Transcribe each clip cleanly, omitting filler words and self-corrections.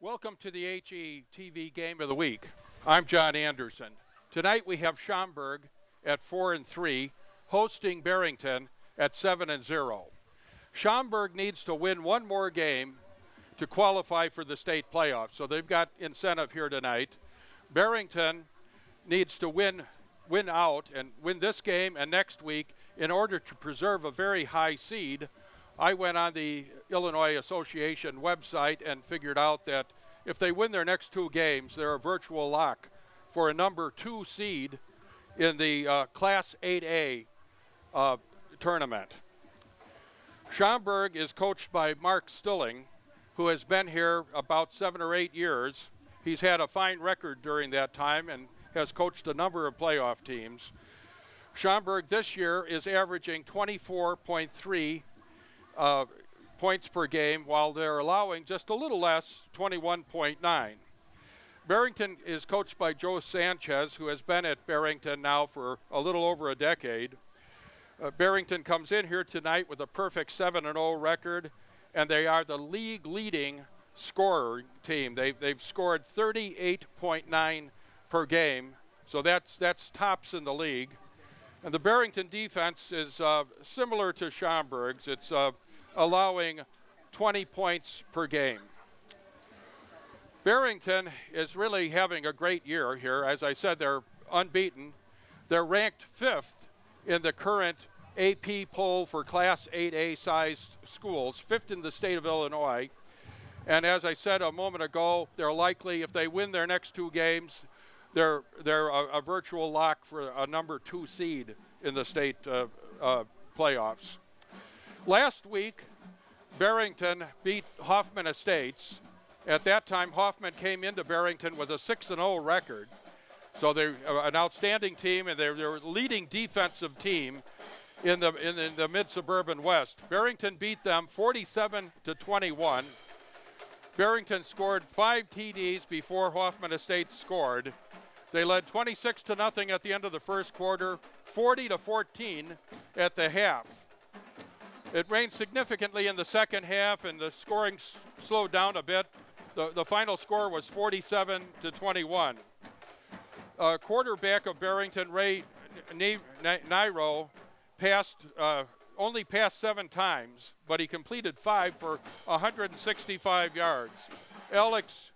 Welcome to the HE-TV Game of the Week. I'm John Anderson. Tonight we have Schaumburg at 4-3, hosting Barrington at 7-0. Schaumburg needs to win one more game to qualify for the state playoffs, so they've got incentive here tonight. Barrington needs to win out and win this game and next week in order to preserve a very high seed. I went on the Illinois Association website and figured out that if they win their next two games, they're a virtual lock for a number 2 seed in the Class 8A tournament. Schaumburg is coached by Mark Stilling, who has been here about 7 or 8 years. He's had a fine record during that time and has coached a number of playoff teams. Schaumburg this year is averaging 24.3 points per game, while they're allowing just a little less, 21.9. Barrington is coached by Joe Sanchez, who has been at Barrington now for a little over a decade. Barrington comes in here tonight with a perfect 7-0 record, and they are the league leading scorer team. They've scored 38.9 per game, so that's tops in the league. And the Barrington defense is similar to Schaumburg's. It's allowing 20 points per game. Barrington is really having a great year here. As I said, they're unbeaten. They're ranked 5th in the current AP poll for Class 8A sized schools, 5th in the state of Illinois. And as I said a moment ago, they're likely, if they win their next 2 games, they're a virtual lock for a number 2 seed in the state playoffs. Last week, Barrington beat Hoffman Estates. At that time, Hoffman came into Barrington with a 6-0 record. So they're an outstanding team, and they're the leading defensive team in the mid-suburban West. Barrington beat them 47-21. Barrington scored 5 TDs before Hoffman Estates scored. They led 26-0 at the end of the first quarter, 40-14 at the half. It rained significantly in the second half, and the scoring slowed down a bit. The final score was 47-21. Quarterback of Barrington, Ray Nairo, only passed 7 times, but he completed 5 for 165 yards. Alex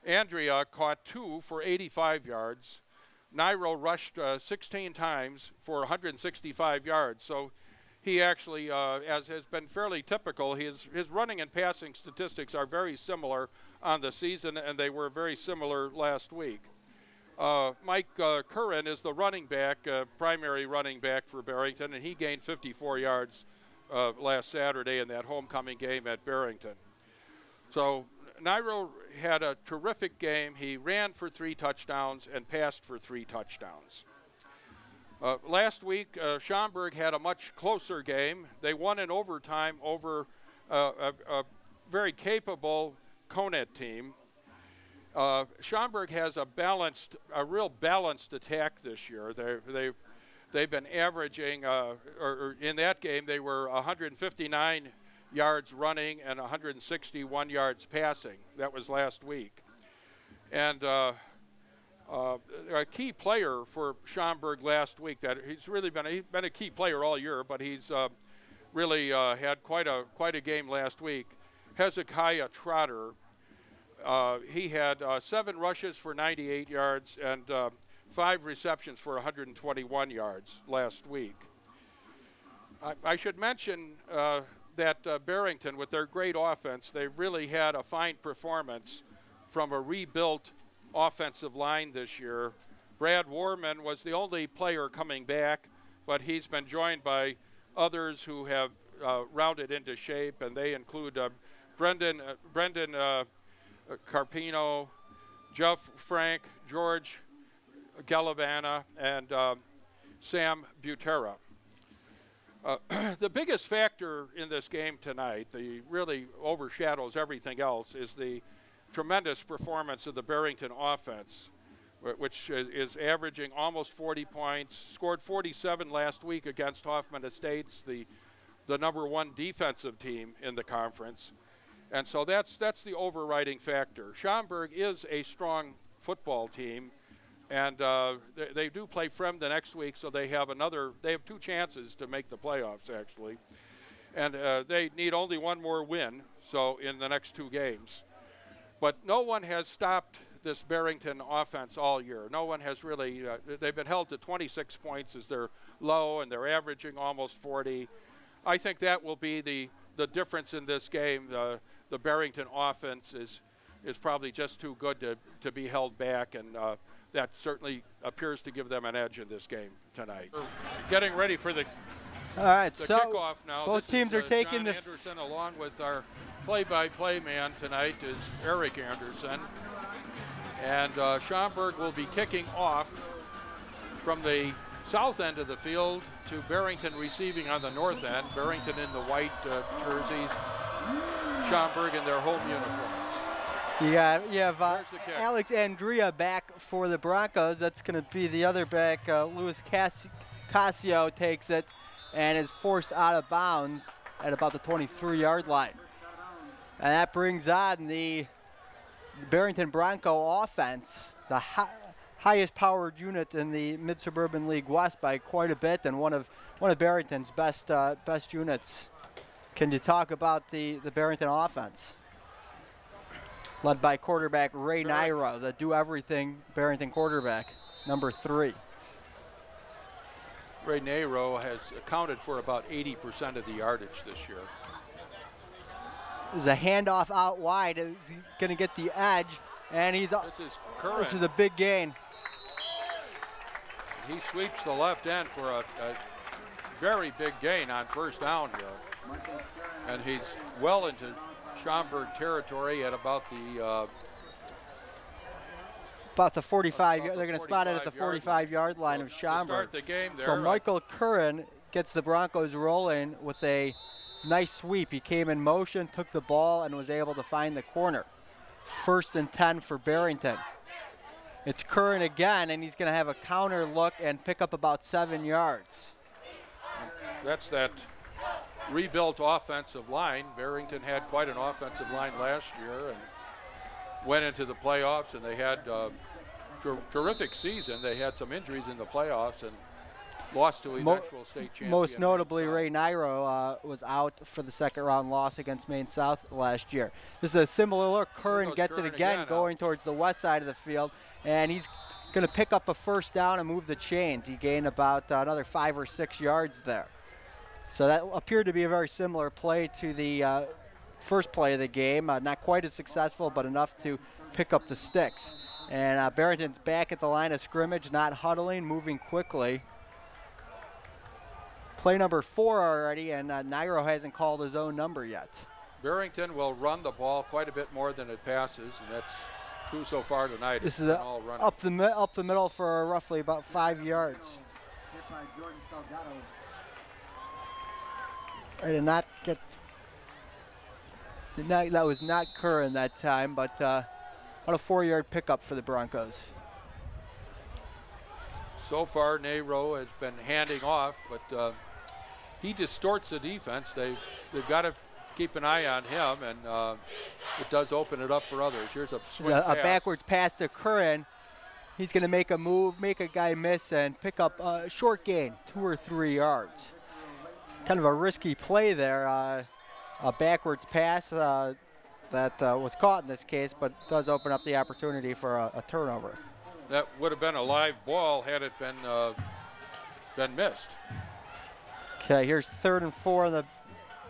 Andrea caught 2 for 85 yards. Nairo rushed 16 times for 165 yards. So he actually, as has been fairly typical, his running and passing statistics are very similar on the season, and they were very similar last week. Mike Curran is the running back, primary running back for Barrington, and he gained 54 yards last Saturday in that homecoming game at Barrington. So Nairo had a terrific game. He ran for 3 touchdowns and passed for 3 touchdowns. Last week, Schaumburg had a much closer game. They won in overtime over a very capable Conet team. Schaumburg has a real balanced attack this year. They've been averaging, or in that game, they were 159 yards running and 161 yards passing. That was last week. And a key player for Schaumburg last week, he's been a key player all year, but he's really had quite a game last week. Hezekiah Trotter, he had 7 rushes for 98 yards and 5 receptions for 121 yards last week. I should mention that Barrington, with their great offense, they really had a fine performance from a rebuilt offensive line this year. Brad Warman was the only player coming back, but he's been joined by others who have rounded into shape, and they include Brendan Carpino, Jeff Frank, George Galavana, and Sam Butera. The biggest factor in this game tonight, that really overshadows everything else, is the tremendous performance of the Barrington offense, which is averaging almost 40 points, scored 47 last week against Hoffman Estates, the number 1 defensive team in the conference. And so that's the overriding factor. Schaumburg is a strong football team, and they do play Frem the next week, so they have 2 chances to make the playoffs, actually. And they need only 1 more win, so in the next 2 games. But no one has stopped this Barrington offense all year. No one has really, they've been held to 26 points as their low, and they're averaging almost 40. I think that will be the difference in this game. The Barrington offense is probably just too good to be held back, and that certainly appears to give them an edge in this game tonight. We're getting ready for the kickoff now. Both teams are taking John Anderson, along with our play-by-play man tonight is Eric Anderson. And Schaumburg will be kicking off from the south end of the field to Barrington receiving on the north end. Barrington in the white jerseys, Schaumburg in their home uniforms. You have Alex Andrea back for the Broncos. That's going to be the other back. Luis Casio takes it and is forced out of bounds at about the 23-yard line. And that brings on the Barrington Bronco offense, the highest powered unit in the Mid-Suburban League West by quite a bit, and one of Barrington's best units. Can you talk about the Barrington offense? Led by quarterback Ray Nairo, the do-everything Barrington quarterback, number 3. Ray Nairo has accounted for about 80% of the yardage this year. There's a handoff out wide. He's going to get the edge, and he's up. This is a big gain. He sweeps the left end for a very big gain on first down here. And he's well into Schaumburg territory at about the 45. They're going to spot it at the 45-yard line of Schaumburg. Start the game there. So Michael Curran gets the Broncos rolling with a nice sweep. He came in motion, took the ball, and was able to find the corner. 1st and 10 for Barrington. It's Curran again, and he's going to have a counter look and pick up about 7 yards. That's that rebuilt offensive line. Barrington had quite an offensive line last year and went into the playoffs, and they had a terrific season. They had some injuries in the playoffs and lost to eventual state champion. Most notably, Ray Nairo was out for the 2nd round loss against Maine South last year. This is a similar look. Curran gets it again going towards the west side of the field, and he's going to pick up a 1st down and move the chains. He gained about another 5 or 6 yards there. So that appeared to be a very similar play to the first play of the game. Not quite as successful, but enough to pick up the sticks. And Barrington's back at the line of scrimmage, not huddling, moving quickly. Play number 4 already, and Nairo hasn't called his own number yet. Barrington will run the ball quite a bit more than it passes, and that's true so far tonight. This is up the middle for roughly about 5 yards. I did not get. That was not Curran that time, but about a 4-yard pickup for the Broncos. So far, Nairo has been handing off, but he distorts the defense. They've got to keep an eye on him, and it does open it up for others. Here's a swing pass. A backwards pass to Curran. He's going to make a move, make a guy miss, and pick up a short gain, 2 or 3 yards. Kind of a risky play there. A backwards pass that was caught in this case, but does open up the opportunity for a turnover. That would have been a live ball had it been missed. Okay, here's 3rd and 4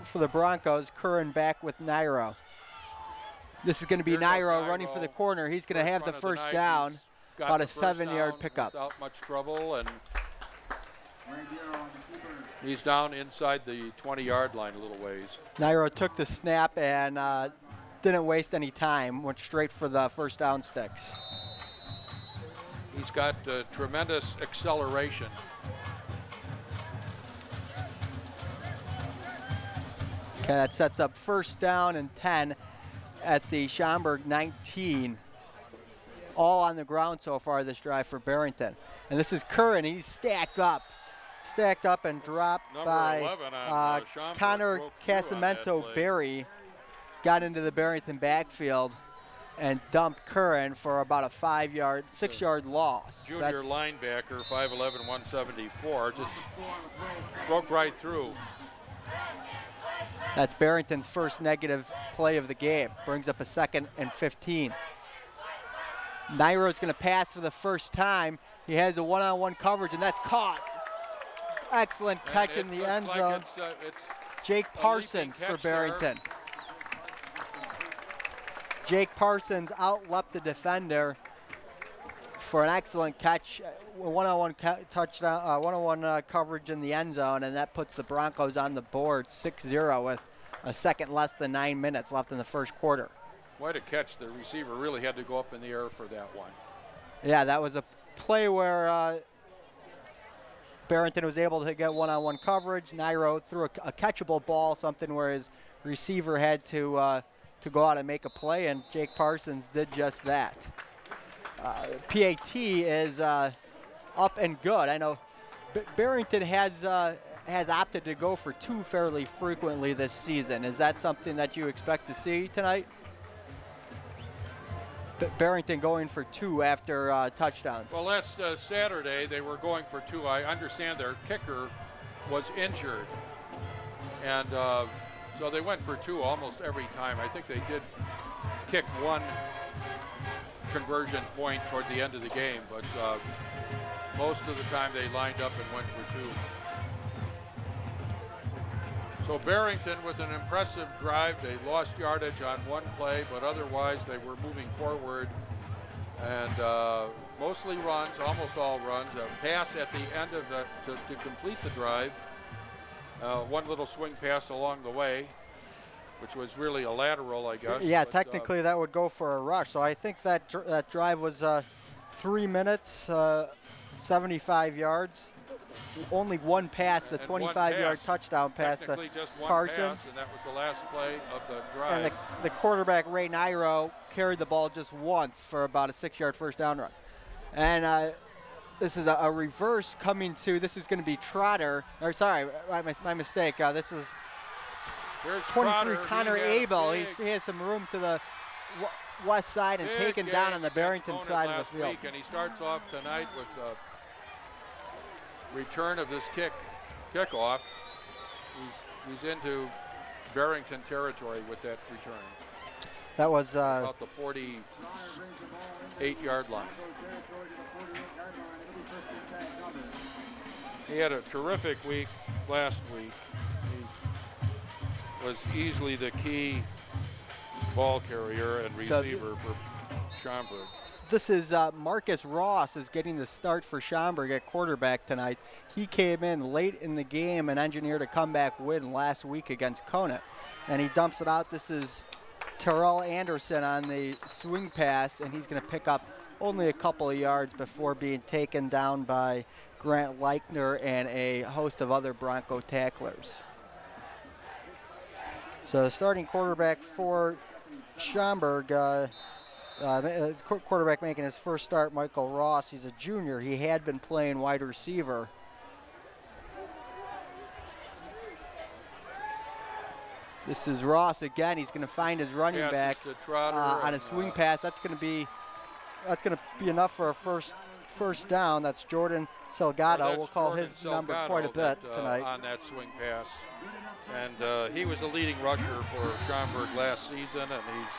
for the Broncos. Curran back with Nairo. This is going to be Nairo running for the corner. He's going to have the 1st down, about a 7-yard pickup. Without much trouble, and he's down inside the 20-yard line a little ways. Nairo took the snap and didn't waste any time. Went straight for the 1st down sticks. He's got tremendous acceleration. Okay, that sets up 1st down and 10 at the Schaumburg 19. All on the ground so far this drive for Barrington. And this is Curran. He's stacked up and dropped by Connor Casamento Berry. got into the Barrington backfield and dumped Curran for about a 6-yard loss. Junior linebacker, 5'11", 174, just broke right through. That's Barrington's first negative play of the game. Brings up a 2nd and 15. Nyro's going to pass for the first time. He has a one-on-one coverage, and that's caught. Excellent catch in the end zone. It's Jake Parsons for Barrington. Jake Parsons out-leapt the defender for an excellent catch, one-on-one touchdown, one-on-one coverage in the end zone, and that puts the Broncos on the board 6-0 with a second less than 9 minutes left in the first quarter. What a catch. The receiver really had to go up in the air for that one. Yeah, that was a play where Barrington was able to get one-on-one coverage. Nyro threw a catchable ball, something where his receiver had to go out and make a play, and Jake Parsons did just that. PAT is up and good. I know Barrington has opted to go for 2 fairly frequently this season. Is that something that you expect to see tonight? Barrington going for 2 after touchdowns. Well, last Saturday they were going for 2. I understand their kicker was injured, and so they went for 2 almost every time. I think they did kick 1 conversion point toward the end of the game, but most of the time they lined up and went for 2. So Barrington with an impressive drive. They lost yardage on 1 play, but otherwise they were moving forward, and mostly runs, almost all runs. A pass at the end of to complete the drive. 1 little swing pass along the way, which was really a lateral, I guess. Yeah, but technically that would go for a rush. So I think that that drive was 3 minutes, 75 yards. Only 1 pass, the 25-yard touchdown pass to Parsons. And that was the last play of the drive. And the quarterback, Ray Nyro, carried the ball just once for about a 6-yard first down run. And this is a reverse coming to, this is going to be Trotter. Or sorry, my mistake. This is Here's 23, Trotter. Connor Abel. He has some room to the west side and taken down on the Barrington side of the field. And he starts off tonight with return of this kickoff. He's into Barrington territory with that return. That was about the 48-yard line. He had a terrific week last week. He was easily the key ball carrier and receiver for Schaumburg. This is Marcus Ross is getting the start for Schaumburg at quarterback tonight. He came in late in the game and engineered a comeback win last week against Conant. And he dumps it out. This is Terrell Anderson on the swing pass, and he's going to pick up only a couple of yards before being taken down by Grant Leichner and a host of other Bronco tacklers. So the starting quarterback for Schaumburg, quarterback making his first start, Michael Ross. He's a junior. He had been playing wide receiver. This is Ross again. He's going to find his running back on a swing pass. That's going to be enough for a first down. That's Jordan Salgado. We'll call his number quite a bit tonight on that swing pass. And he was a leading rusher for Schaumburg last season, and he's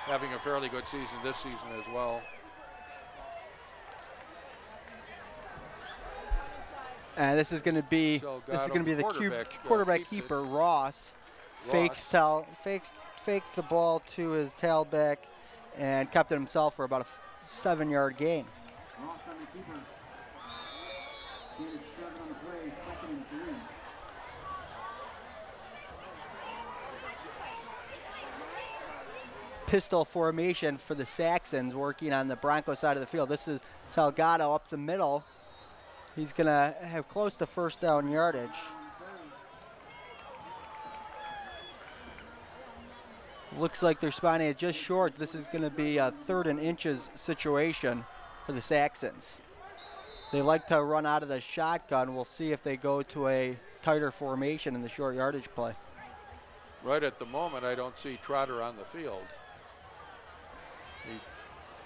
having a fairly good season this season as well. And this is going to be the quarterback keeper Ross. Faked the ball to his tailback and kept it himself for about a 7-yard gain. Ross on the keeper. Gain is 7 on the play, 2nd and 3. Pistol formation for the Saxons working on the Bronco side of the field. This is Salgado up the middle. He's going to have close to first down yardage. Looks like they're spotting it just short. This is going to be a 3rd and inches situation for the Saxons. They like to run out of the shotgun. We'll see if they go to a tighter formation in the short yardage play. Right at the moment, I don't see Trotter on the field.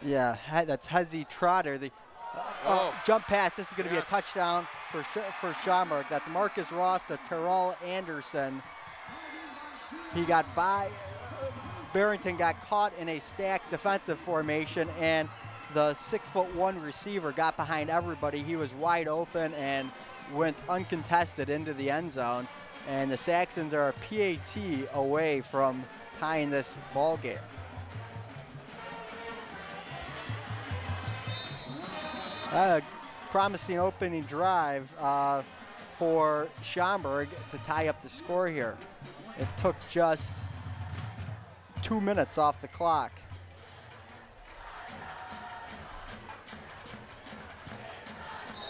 Yeah, that's Hezzy Trotter. The jump pass. This is going to be a touchdown for Schaumburg. That's Marcus Ross to Terrell Anderson. He got by. Barrington got caught in a stacked defensive formation, and the 6'1" receiver got behind everybody. He was wide open and went uncontested into the end zone. And the Saxons are a PAT away from tying this ball game. Promising opening drive for Schaumburg to tie up the score here. It took just 2 minutes off the clock.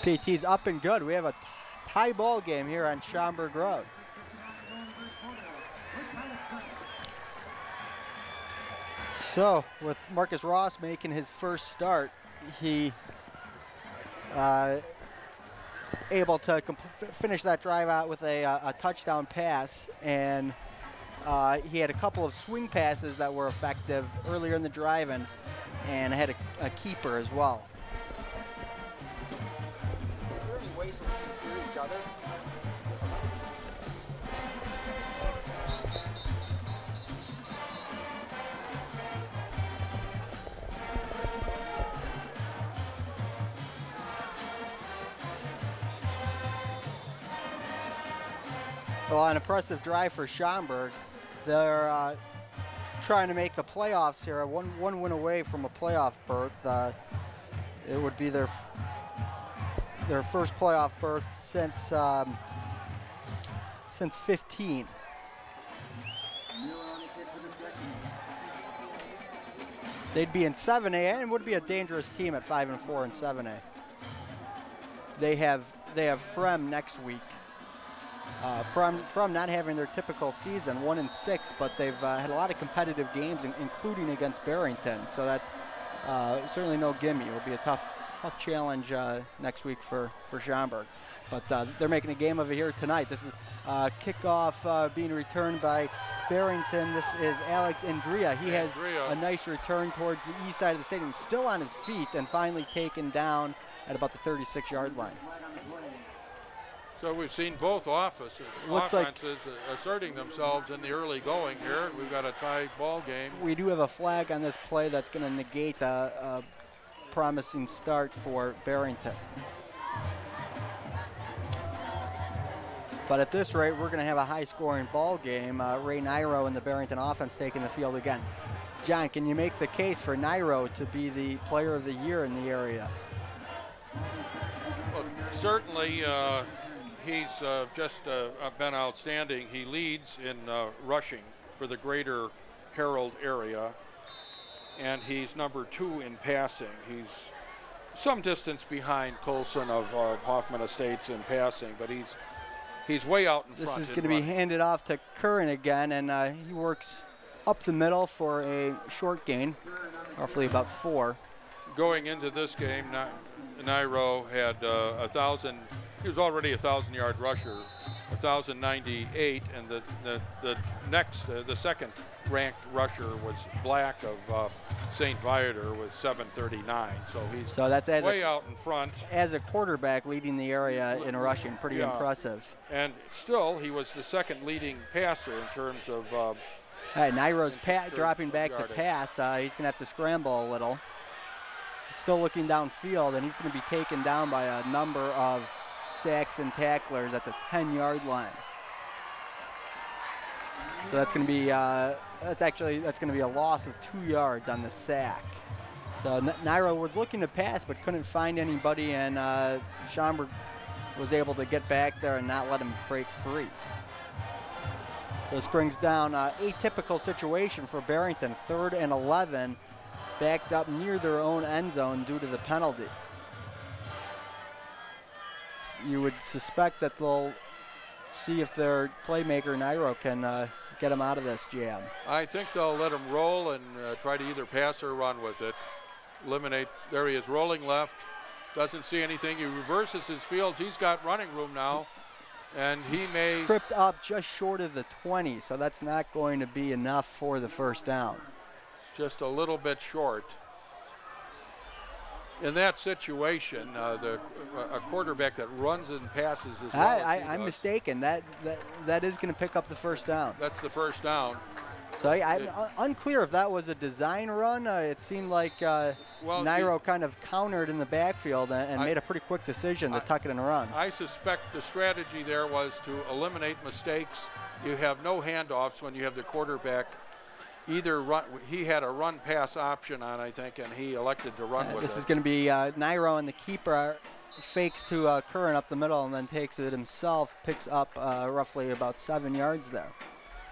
PT's up and good. We have a tie ball game here on Schaumburg Road. So with Marcus Ross making his first start, he able to finish that drive out with a touchdown pass, and he had a couple of swing passes that were effective earlier in the drive, and had a keeper as well. Is there any ways to hear each other? Well, an impressive drive for Schaumburg. They're trying to make the playoffs here. One win away from a playoff berth. It would be their first playoff berth since 15. They'd be in 7A and would be a dangerous team at 5-4 in 7A. They have Frem next week. From not having their typical season, 1-6, but they've had a lot of competitive games, including against Barrington. So that's certainly no gimme. It will be a tough challenge next week for Schaumburg. But they're making a game of it here tonight. This is kickoff being returned by Barrington. This is Alex Andrea. He has a nice return towards the east side of the stadium, still on his feet, and finally taken down at about the 36-yard line. So we've seen both offenses asserting themselves in the early going here. We've got a tie ball game. We do have a flag on this play that's going to negate a promising start for Barrington. But at this rate, we're going to have a high-scoring ball game. Ray Nairo and the Barrington offense taking the field again. John, can you make the case for Nairo to be the player of the year in the area? Well, certainly. He's just been outstanding. He leads in rushing for the greater Herald area, and he's number 2 in passing. He's some distance behind Colson of Hoffman Estates in passing, but he's way out in front. This is going to be handed off to Curran again, and he works up the middle for a short gain, roughly about 4. Going into this game, Nairo had 1,000. He was already a 1,000-yard rusher, 1,098, and the second ranked rusher was Black of St. Viator with 739. So that's way out in front. As a quarterback leading the area in rushing, pretty impressive. And still, he was the second leading passer in terms of Nairo's dropping back to pass. He's going to have to scramble a little. Still looking downfield, and he's going to be taken down by a number of Saxon tacklers at the 10-yard line. So that's going to be that's going to be a loss of 2 yards on the sack. So Nairo was looking to pass but couldn't find anybody, and Schaumburg was able to get back there and not let him break free. So this brings down atypical situation for Barrington, 3rd and 11, backed up near their own end zone due to the penalty. You would suspect that they'll see if their playmaker Nairo can get him out of this jam. I think they'll let him roll and try to either pass or run with it. Eliminate. There he is, rolling left. Doesn't see anything. He reverses his field. He's got running room now. And he may tripped up just short of the 20, so that's not going to be enough for the first down. Just a little bit short. In that situation, a quarterback that runs and passes as well I'm mistaken. That is going to pick up the first down. That's the first down. So I'm unclear if that was a design run. It seemed like Nairo kind of countered in the backfield and made a pretty quick decision to tuck it and run. I suspect the strategy there was to eliminate mistakes. You have no handoffs when you have the quarterback either run. He had a run-pass option on, I think, and he elected to run with it. This is going to be Nairo, and the keeper fakes to Curran up the middle and then takes it himself, picks up roughly about 7 yards there.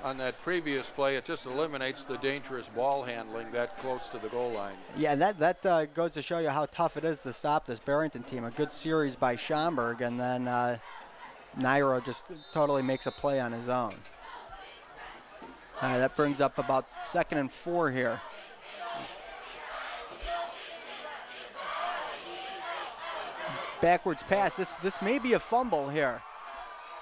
On that previous play, it just eliminates the dangerous ball handling that close to the goal line. Yeah, and that goes to show you how tough it is to stop this Barrington team. A good series by Schaumburg, and then Nairo just totally makes a play on his own. That brings up about 2nd and 4 here. Backwards pass. This may be a fumble here.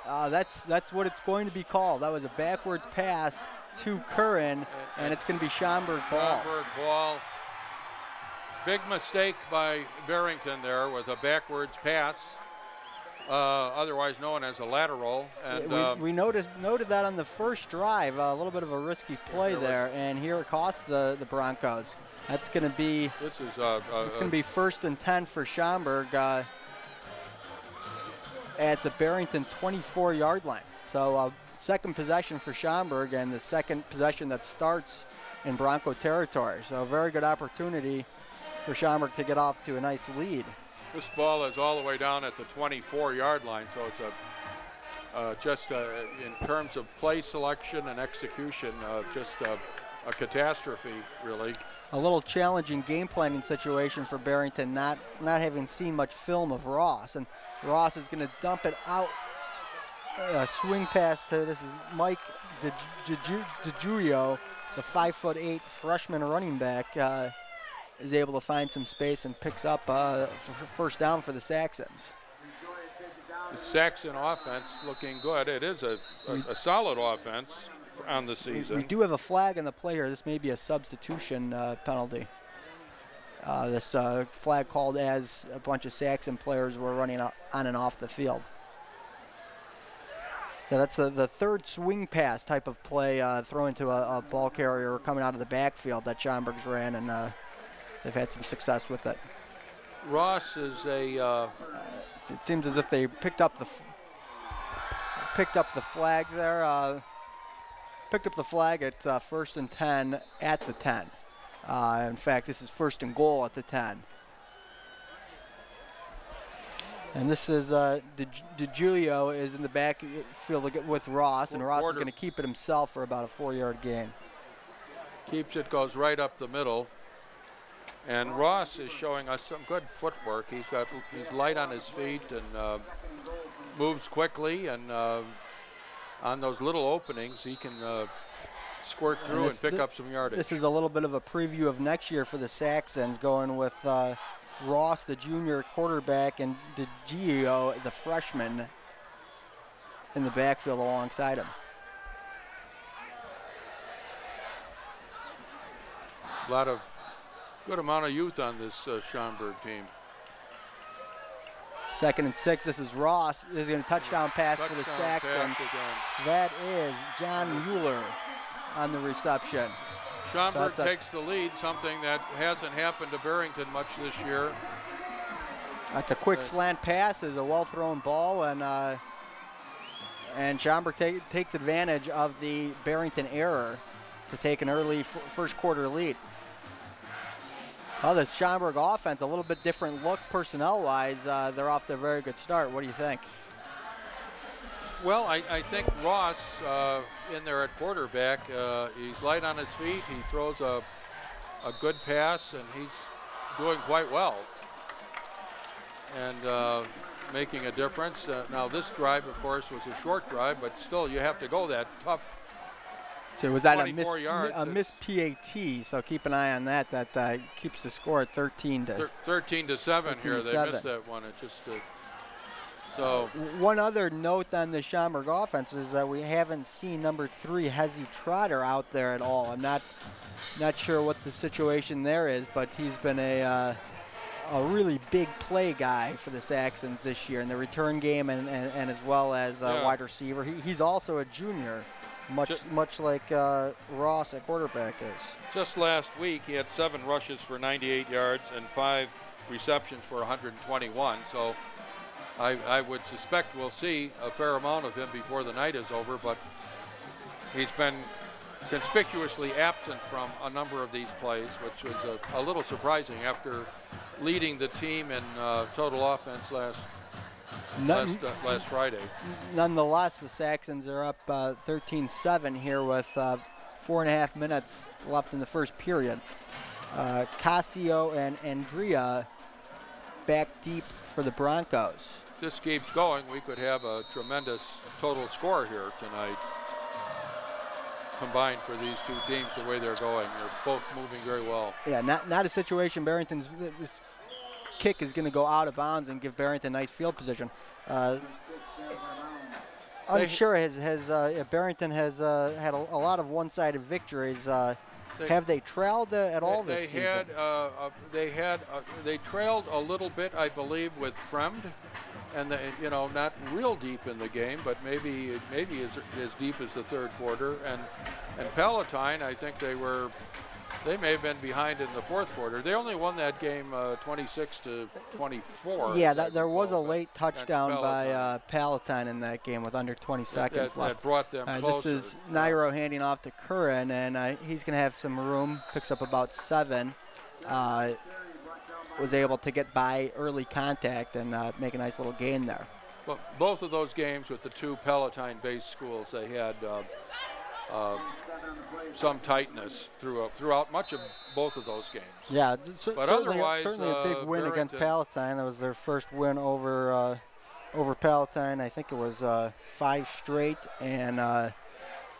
That's what it's going to be called. That was a backwards pass to Curran, and it's going to be Schaumburg ball. Schaumburg ball. Big mistake by Barrington there with a backwards pass, otherwise known as a lateral. And we noted that on the first drive, a little bit of a risky play there, and here it cost the Broncos. That's going to be it's going to be 1st and 10 for Schaumburg at the Barrington 24-yard line. So second possession for Schaumburg, and the second possession that starts in Bronco territory. So a very good opportunity for Schaumburg to get off to a nice lead. This ball is all the way down at the 24-yard line, so it's in terms of play selection and execution, just a catastrophe, really. A little challenging game planning situation for Barrington, not having seen much film of Ross, and Ross is going to dump it out. Swing pass to, this is Mike DiGiulio, the 5'8" freshman running back, is able to find some space and picks up first down for the Saxons. The Saxon offense looking good. It is a solid offense on the season. We do have a flag in the play here. This may be a substitution penalty. This flag called as a bunch of Saxon players were running on and off the field. Yeah, that's the third swing pass type of play thrown to a ball carrier coming out of the backfield that Schaumburg's ran, and they've had some success with it. Ross is a... it seems as if they picked up the flag there. Picked up the flag at 1st and 10 at the 10. In fact, this is 1st and goal at the 10. And this is DiGiulio is in the backfield with Ross, and Ross is going to keep it himself for about a 4-yard gain. Keeps it, goes right up the middle. And Ross is showing us some good footwork. He's light on his feet and moves quickly, and on those little openings, he can squirt through and pick up some yardage. This is a little bit of a preview of next year for the Saxons, going with Ross, the junior quarterback, and DiGiulio, the freshman, in the backfield alongside him. A lot of good amount of youth on this Schaumburg team. 2nd and 6. This is Ross. This is going to touchdown pass for the Saxons. That is John Mueller on the reception. Schaumburg takes the lead, something that hasn't happened to Barrington much this year. That's a quick slant pass. It's a well-thrown ball, and Schaumburg takes advantage of the Barrington error to take an early first quarter lead. Oh, this Schaumburg offense, a little bit different look personnel-wise. They're off to a very good start. What do you think? Well, I think Ross in there at quarterback, he's light on his feet. He throws a good pass, and he's doing quite well and making a difference. Now, this drive, of course, was a short drive, but still you have to go that tough. So was that a miss PAT? So keep an eye on that. That keeps the score at 13 to 7 here. They missed that one. It just So one other note on the Schaumburg offense is that we haven't seen number 3 Hezzy Trotter out there at all. I'm not sure what the situation there is, but he's been a really big play guy for the Saxons this year in the return game and as well as wide receiver. He's also a junior, much like Ross at quarterback is. Just last week, he had 7 rushes for 98 yards and 5 receptions for 121. So I would suspect we'll see a fair amount of him before the night is over, but he's been conspicuously absent from a number of these plays, which was a little surprising after leading the team in total offense last Friday. Nonetheless, the Saxons are up 13-7 here with 4.5 minutes left in the first period. Casio and Andrea back deep for the Broncos. If this keeps going, we could have a tremendous total score here tonight, combined for these two teams the way they're going. They're both moving very well. Yeah, not a situation. Barrington's this kick is going to go out of bounds and give Barrington nice field position. Unsure if Barrington has had a lot of one-sided victories. Have they trailed at all this season? They trailed a little bit, I believe, with Fremd, and not real deep in the game, but maybe as deep as the third quarter. And Palatine, I think they may have been behind in the fourth quarter. They only won that game 26-24. Yeah, there was a late touchdown by Palatine in that game with under 20 seconds left. That brought them closer. This is Nairo handing off to Curran, and he's going to have some room. Picks up about 7. Was able to get by early contact and make a nice little gain there. Well, both of those games with the two Palatine-based schools, they had some tightness throughout much of both of those games. Yeah, certainly a big win against Palatine. That was their first win over Palatine. I think it was 5 straight, and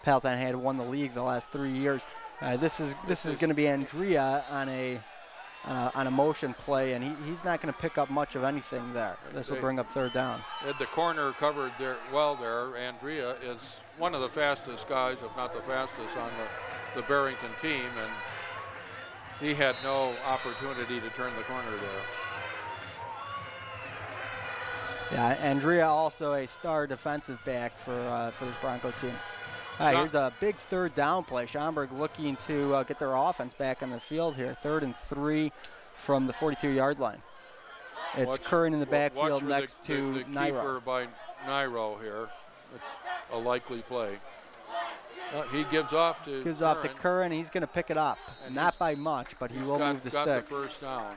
Palatine had won the league the last 3 years. This is going to be Andrea on a motion play, and he's not going to pick up much of anything there. This will bring up third down. Had the corner covered there well there. Andrea is one of the fastest guys, if not the fastest, on the Barrington team, and he had no opportunity to turn the corner there. Yeah, Andrea also a star defensive back for this Bronco team. All right, here's a big third down play. Schaumburg looking to get their offense back on the field here. 3rd and 3 from the 42-yard line. It's Curran in the backfield next to the Nairo. Keeper by Nairo here. It's a likely play. He gives off to Curran. He's going to pick it up. Not by much, but he will move the sticks. Got the first down.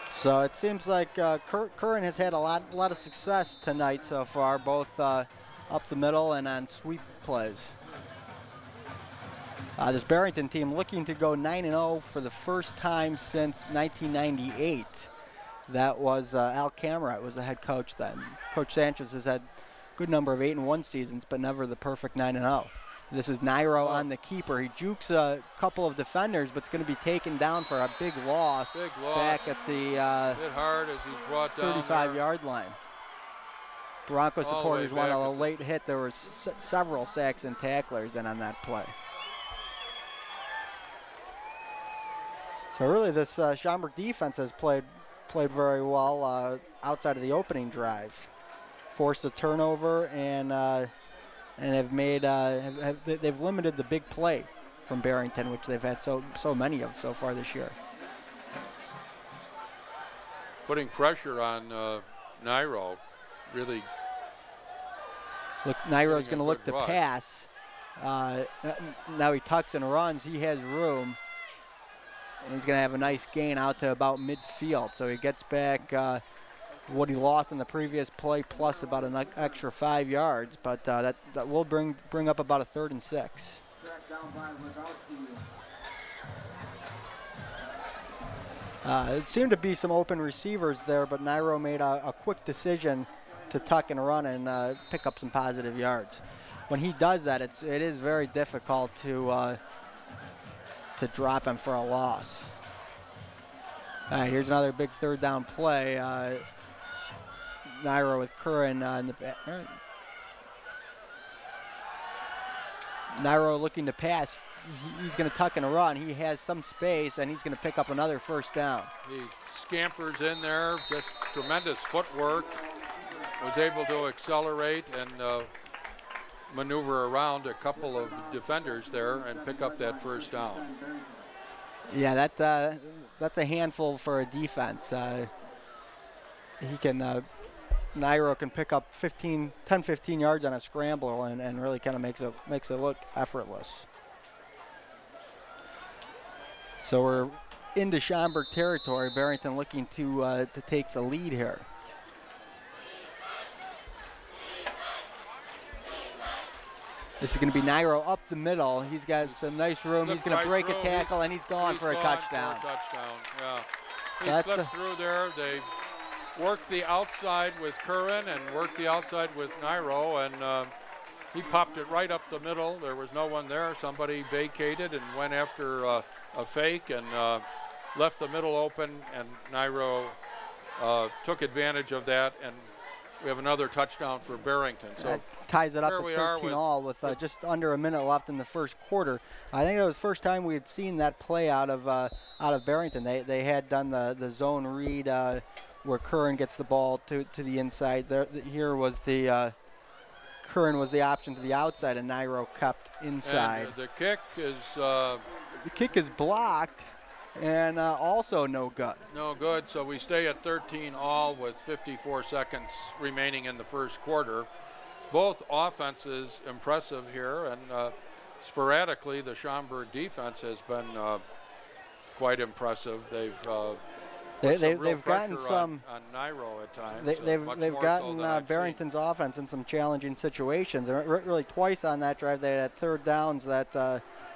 So it seems like Curran has had a lot of success tonight so far, both up the middle and on sweep plays. This Barrington team looking to go 9-0 for the first time since 1998. That was Al Cameron was the head coach then. Coach Sanchez has had a good number of 8-1 seasons, but never the perfect 9-0. This is Nairo on the keeper. He jukes a couple of defenders, but it's going to be taken down for a big loss. Back at the hit hard as he's brought down 35-yard line. Bronco supporters want a late hit. There were several Saxon tacklers in on that play. So really this Schaumburg defense has played very well outside of the opening drive. Forced a turnover and have made they've limited the big play from Barrington, which they've had so many of so far this year. Putting pressure on Nairo, really. Look, Nairo's going to look to pass. Now he tucks and runs. He has room. And he's going to have a nice gain out to about midfield. So he gets back what he lost in the previous play plus about an extra 5 yards. But that will bring up about a 3rd and 6. It seemed to be some open receivers there, but Nairo made a quick decision to tuck and run and pick up some positive yards. When he does that, it is very difficult to drop him for a loss. All right, here's another big third down play. Nairo with Curran in the back. Right. Nairo looking to pass. He's going to tuck and run. He has some space, and he's going to pick up another first down. He scampers in there, just tremendous footwork. Was able to accelerate and maneuver around a couple of defenders there and pick up that first down. Yeah, that's a handful for a defense. He can, Nairo can pick up 10, 15 yards on a scramble and really kind of makes it look effortless. So we're into Schaumburg territory. Barrington looking to take the lead here. This is going to be Nairo up the middle. He's got some nice room. He's going to break a tackle, and he's gone for a touchdown. Yeah. He slipped through there. They worked the outside with Curran and worked the outside with Nairo, and he popped it right up the middle. There was no one there. Somebody vacated and went after a fake and left the middle open, and Nairo took advantage of that, and we have another touchdown for Barrington. So that ties it up at 13-all with just under a minute left in the first quarter. I think it was the first time we had seen that play out of Barrington. They had done the zone read where Curran gets the ball to the inside. Here was the Curran was the option to the outside, and Nairo kept inside. And the kick is blocked. And also no good. No good, so we stay at 13-all with 54 seconds remaining in the first quarter. Both offenses impressive here, and sporadically the Schaumburg defense has been quite impressive. They've gotten some on Nairo at times. They've gotten Barrington's offense in some challenging situations. And really twice on that drive, they had third downs that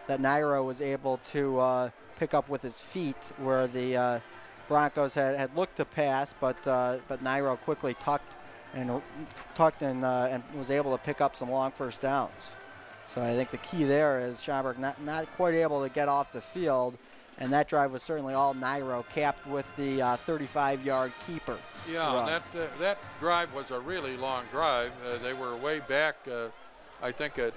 Nairo was able to pick up with his feet, where the Broncos had looked to pass, but Nairo quickly tucked and was able to pick up some long first downs. So I think the key there is Schaumburg not quite able to get off the field, and that drive was certainly all Nairo, capped with the 35-yard keeper. Yeah, and that drive was a really long drive. They were way back. I think at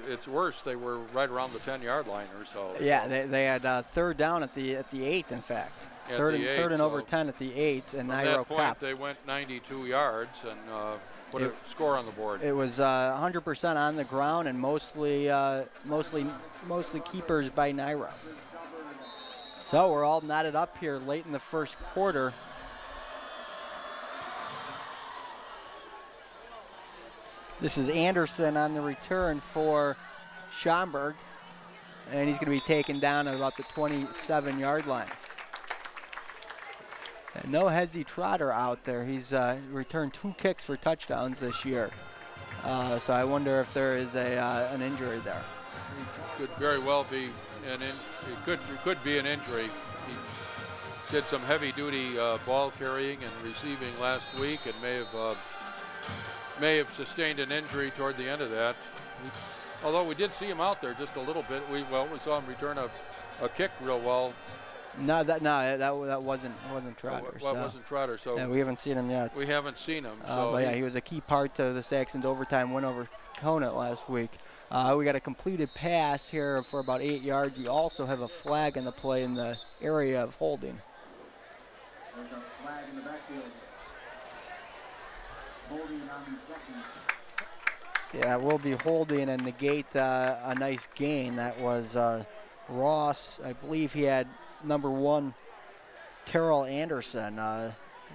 its worst, they were right around the 10-yard line or so. Yeah, they had third down at the 8, in fact. Third and over 10 at the 8, and Nairo at that point, capped. They went 92 yards and put a score on the board. It was 100% on the ground and mostly keepers by Nairo. So we're all knotted up here late in the first quarter. This is Anderson on the return for Schaumburg, and he's going to be taken down at about the 27-yard line. And no Hezi Trotter out there. He's returned 2 kicks for touchdowns this year. So I wonder if there is an injury there. It could very well be it could be an injury. He did some heavy-duty ball carrying and receiving last week, and may have sustained an injury toward the end of that. Although we did see him out there just a little bit. We saw him return a kick real well. No, that wasn't Trotter. Wasn't Trotter. So yeah, we haven't seen him yet. We haven't seen him. So but yeah, he was a key part to the Saxons' overtime win over Conant last week. We got a completed pass here for about 8 yards. We also have a flag in the play in the area of holding. There's a flag in the backfield. Holding on Saxons. Yeah, we'll be holding and negate a nice gain. That was Ross. I believe he had number 1, Terrell Anderson,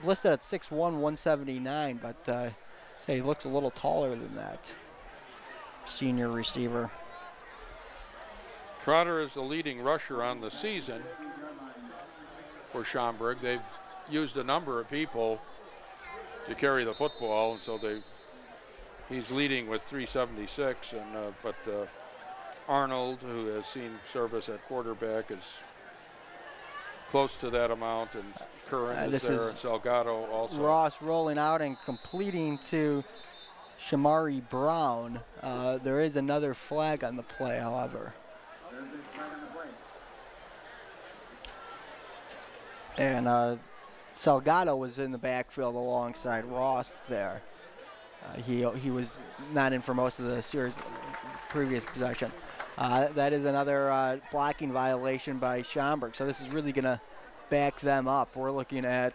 listed at 6'1", 179, but say he looks a little taller than that. Senior receiver. Trotter is the leading rusher on the season for Schaumburg. They've used a number of people to carry the football, and so he's leading with 376, and but Arnold, who has seen service at quarterback, is close to that amount, and Curran is there, and Salgado also. Ross rolling out and completing to Shamari Brown. There is another flag on the play, however. And Salgado was in the backfield alongside Ross there. He was not in for most of the series previous possession. That is another blocking violation by Schaumburg. So this is really going to back them up. We're looking at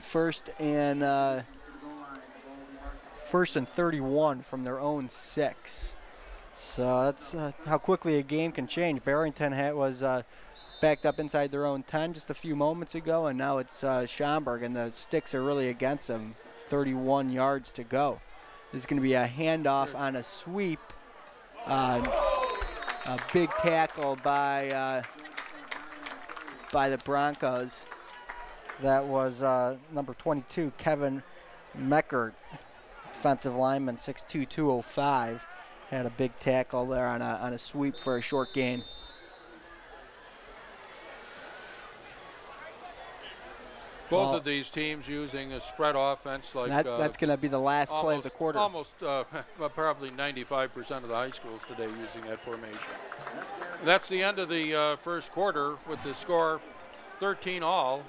first and 31 from their own 6. So that's how quickly a game can change. Barrington was backed up inside their own 10 just a few moments ago, and now it's Schaumburg, and the sticks are really against them. 31 yards to go. This is going to be a handoff on a sweep. A big tackle by the Broncos. That was number 22, Kevin Meckert, defensive lineman, 6'2", 205. Had a big tackle there on a sweep for a short gain. Both of these teams using a spread offense like that's going to be the last play of the quarter. Almost probably 95% of the high schools today using that formation. That's the end of the first quarter with the score 13-all.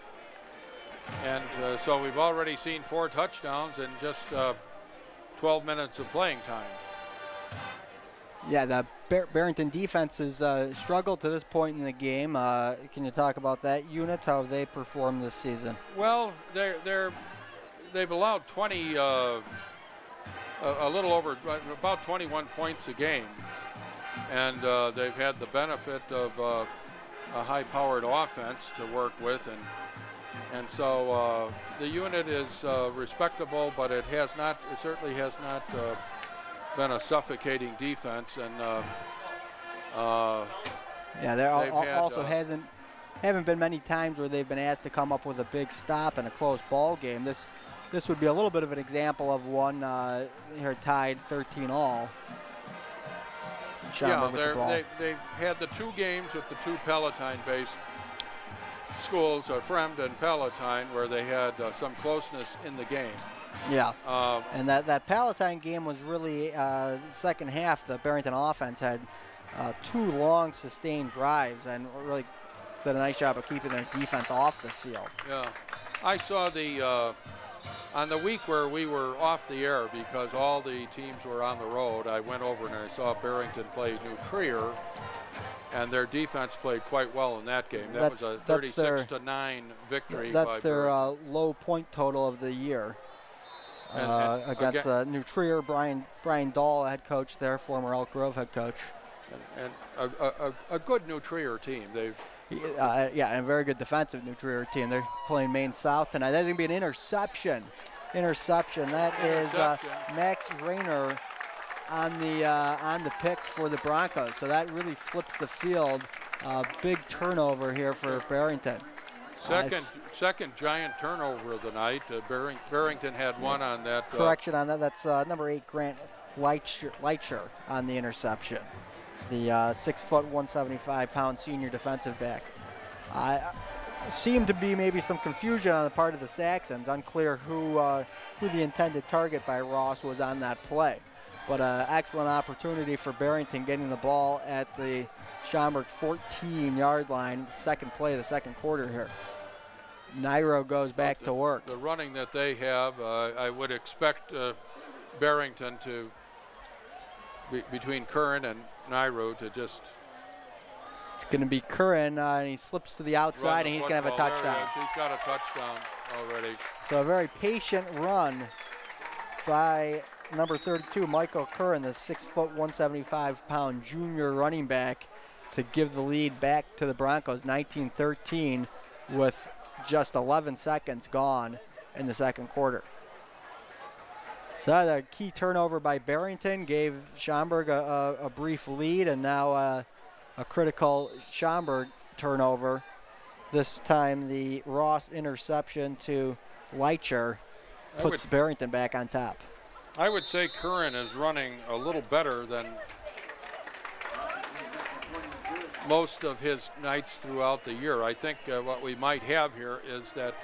And so we've already seen 4 touchdowns in just 12 minutes of playing time. Yeah, the Barrington defense has struggled to this point in the game. Can you talk about that unit, how they performed this season? Well, they've allowed 20, a little over, about 21 points a game. And they've had the benefit of a high-powered offense to work with. And so the unit is respectable, but it certainly has not been a suffocating defense, and yeah, there also haven't been many times where they've been asked to come up with a big stop in a close ball game. This would be a little bit of an example of one here tied 13-all. Yeah, they've had the 2 games with the 2 Palatine-based schools, Fremd and Palatine, where they had some closeness in the game. Yeah, and that Palatine game was really second half. The Barrington offense had 2 long sustained drives and really did a nice job of keeping their defense off the field. Yeah, I saw on the week where we were off the air because all the teams were on the road, I went over and I saw Barrington play New Trier, and their defense played quite well in that game. That was a 36-9 victory. That's their low point total of the year. Against New Trier, Brian Dahl, head coach there, former Elk Grove head coach. And a good New Trier team. Yeah, and a very good defensive New Trier team. They're playing Maine South tonight. That's going to be an interception. That is Max Rayner on the pick for the Broncos. So that really flips the field. Big turnover here for Barrington. Second giant turnover of the night. Barrington had one on that. Correction on that. That's number 8, Grant Leitcher on the interception. The 6', 175-pound senior defensive back. Seemed to be maybe some confusion on the part of the Saxons. Unclear who the intended target by Ross was on that play. But an excellent opportunity for Barrington getting the ball at the Schaumburg 14-yard line. Second play of the second quarter here. Nairo goes back to work. The running that they have, I would expect Barrington to, between Curran and Nairo, to just... It's going to be Curran, and he slips to the outside, and he's going to have a touchdown. He's got a touchdown already. So a very patient run by number 32, Michael Curran, the 6', 175-pound junior running back, to give the lead back to the Broncos, 19-13, with just 11 seconds gone in the second quarter. So the key turnover by Barrington gave Schaumburg a brief lead, and now a critical Schaumburg turnover. This time the Ross interception to Leitcher puts Barrington back on top. I would say Curran is running a little better than most of his nights throughout the year. I think what we might have here is that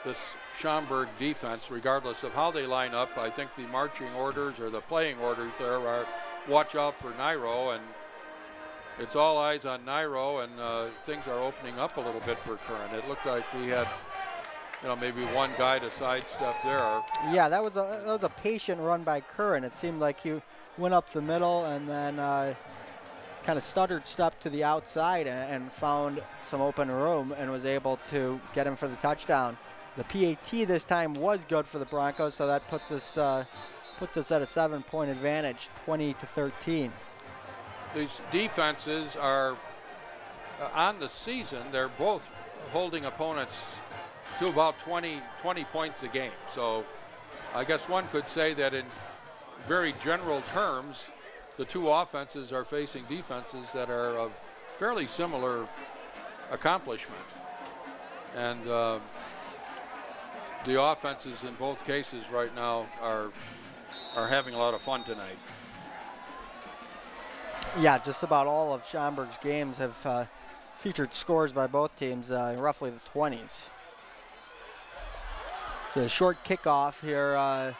this Schaumburg defense, regardless of how they line up, I think the marching orders or the playing orders there are watch out for Nairo, it's all eyes on Nairo, and things are opening up a little bit for Curran. It looked like we had, maybe one guy to sidestep there. Yeah, that was a patient run by Curran. It seemed like he went up the middle and then kind of stuttered step to the outside and found some open room and was able to get him for the touchdown. The PAT this time was good for the Broncos, so that puts us at a 7-point advantage, 20-13. These defenses are on the season. They're both holding opponents to about 20 points a game. So I guess one could say that in very general terms, the two offenses are facing defenses that are of fairly similar accomplishment. And the offenses in both cases right now are having a lot of fun tonight. Yeah, just about all of Schaumburg's games have featured scores by both teams, roughly the 20s. It's a short kickoff here.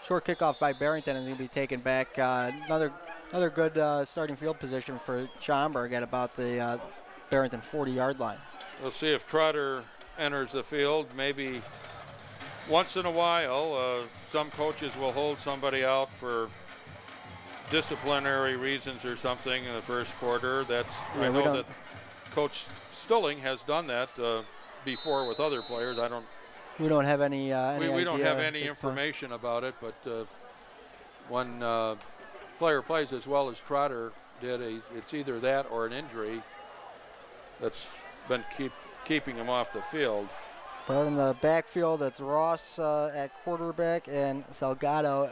Short kickoff by Barrington, and he'll be taken back. Another good starting field position for Schaumburg at about the Barrington 40-yard line. We'll see if Trotter enters the field. Maybe once in a while, some coaches will hold somebody out for disciplinary reasons or something in the first quarter. I know that Coach Stilling has done that before with other players. We don't have any. We don't have any information about it, but when player plays as well as Trotter did, it's either that or an injury that's been keeping him off the field. But in the backfield, it's Ross at quarterback and Salgado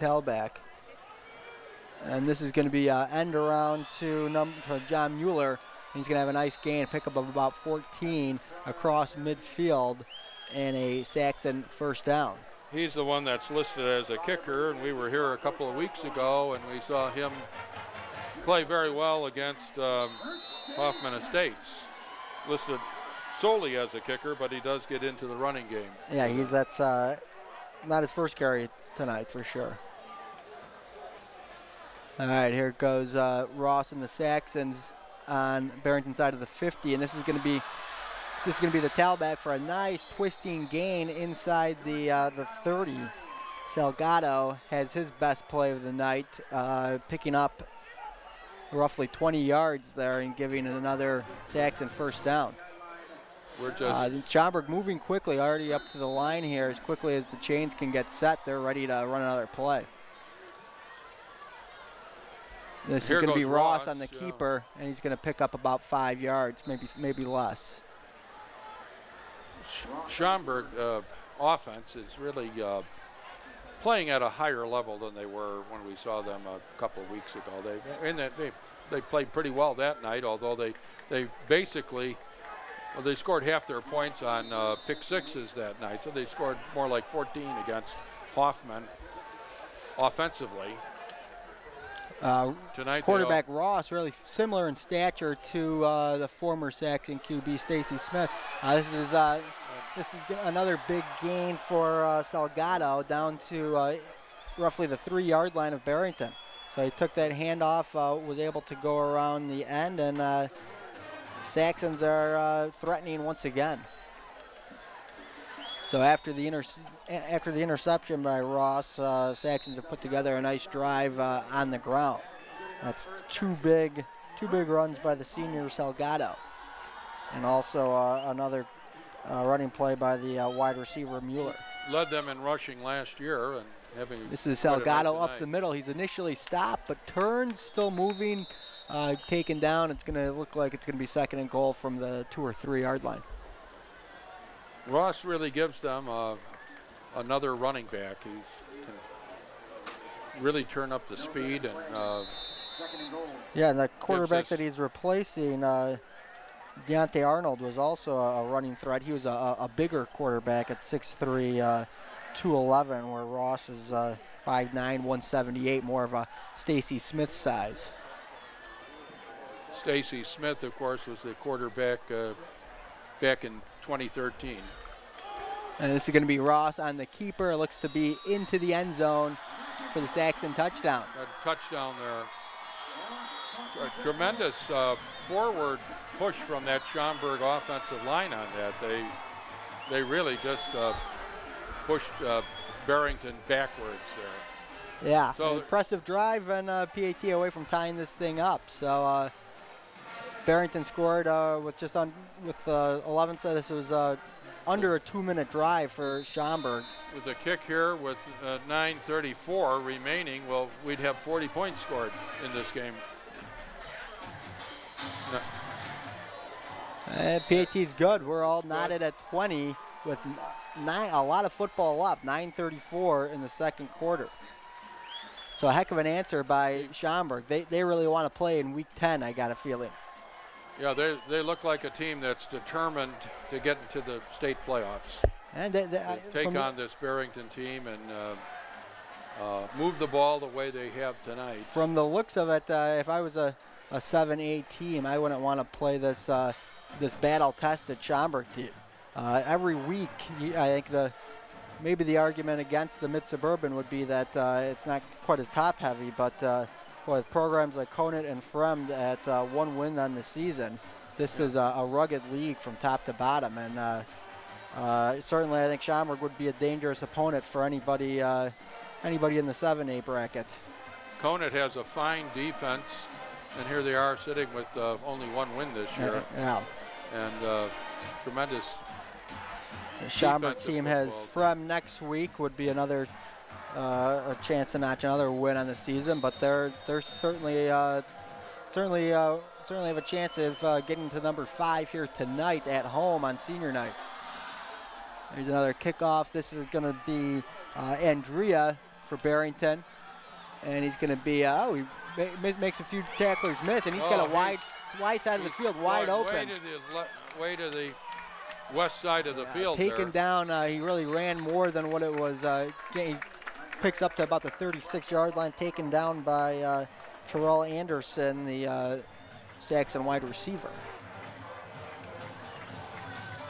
tailback. And this is going to be an end around to John Mueller. He's going to have a nice gain, pickup of about 14 across midfield, and a Saxon first down. He's the one that's listed as a kicker, and we were here a couple of weeks ago, and we saw him play very well against Hoffman Estates. Listed solely as a kicker, but he does get into the running game. Yeah, that's not his first carry tonight for sure. All right, here goes Ross and the Saxons on Barrington's side of the 50, and this is going to be the tailback for a nice twisting gain inside the 30. Salgado has his best play of the night, picking up roughly 20 yards there and giving another Saxon first down. We're just Schaumburg moving quickly, already up to the line here as quickly as the chains can get set. They're ready to run another play. This is going to be Ross on the keeper, and he's going to pick up about 5 yards, maybe less. Schaumburg offense is really playing at a higher level than they were when we saw them a couple of weeks ago. They played pretty well that night, although they basically they scored half their points on pick sixes that night, so they scored more like 14 against Hoffman offensively. Tonight quarterback Ross, really similar in stature to the former Saxon QB Stacy Smith. This is another big gain for Salgado down to roughly the 3-yard line of Barrington. So he took that handoff, was able to go around the end, and Saxons are threatening once again. So after the interception by Ross, Saxons have put together a nice drive on the ground. That's two big runs by the senior Salgado, and also another running play by the wide receiver Mueller. Led them in rushing last year, and having. This is Salgado up the middle. He's initially stopped, but turns, still moving, taken down. It's going to look like it's going to be 2nd and goal from the 2 or 3 yard line. Ross really gives them another running back. He can really turn up the speed. And yeah, and the quarterback that he's replacing, Deontay Arnold, was also a running threat. He was a bigger quarterback at 6'3", 211, where Ross is 5'9", 178, more of a Stacy Smith size. Stacy Smith, of course, was the quarterback back in 2013. And this is going to be Ross on the keeper. It looks to be into the end zone for the Saxon touchdown. A touchdown there. a tremendous forward push from that Schaumburg offensive line on that. They really just pushed Barrington backwards there. Yeah, so an impressive drive and PAT away from tying this thing up. So Barrington scored with 11. So this was under a 2-minute drive for Schaumburg. With the kick here with 9:34 remaining, well, we'd have 40 points scored in this game. No. PAT's good. We're all knotted at 20 with a lot of football left. 9:34 in the second quarter. So a heck of an answer by Schaumburg. They really want to play in week 10, I got a feeling. Yeah, they look like a team that's determined to get into the state playoffs. And take on this Barrington team and move the ball the way they have tonight. From the looks of it, if I was a 7-8 team, I wouldn't want to play this this battle-tested Schaumburg team. Every week, I think maybe the argument against the Mid-Suburban would be that it's not quite as top-heavy, but with programs like Conant and Fremd at 1 win on the season, this is a rugged league from top to bottom, and certainly I think Schaumburg would be a dangerous opponent for anybody in the 7A bracket. Conant has a fine defense, and here they are sitting with only 1 win this year. Yeah. And tremendous. The Schaumburg team has Fremd next week, would be another a chance to notch another win on the season, but they're certainly have a chance of getting to number 5 here tonight at home on senior night. There's another kickoff. This is going to be Andrea for Barrington, and he's going to be he makes a few tacklers miss, and he's got a wide side of the field wide open. Way to the west side of the field. Taken down. He really ran more than what it was. He picks up to about the 36-yard line, taken down by Terrell Anderson, the Saxon wide receiver.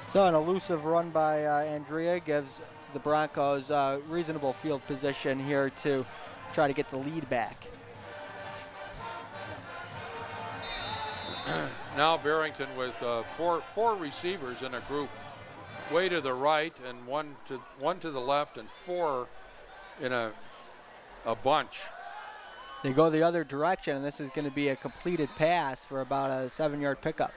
So an elusive run by Andrea gives the Broncos reasonable field position here to try to get the lead back. Now Barrington with four receivers in a group, way to the right and one to the left and 4 in a bunch. They go the other direction, and this is going to be a completed pass for about a 7-yard pickup.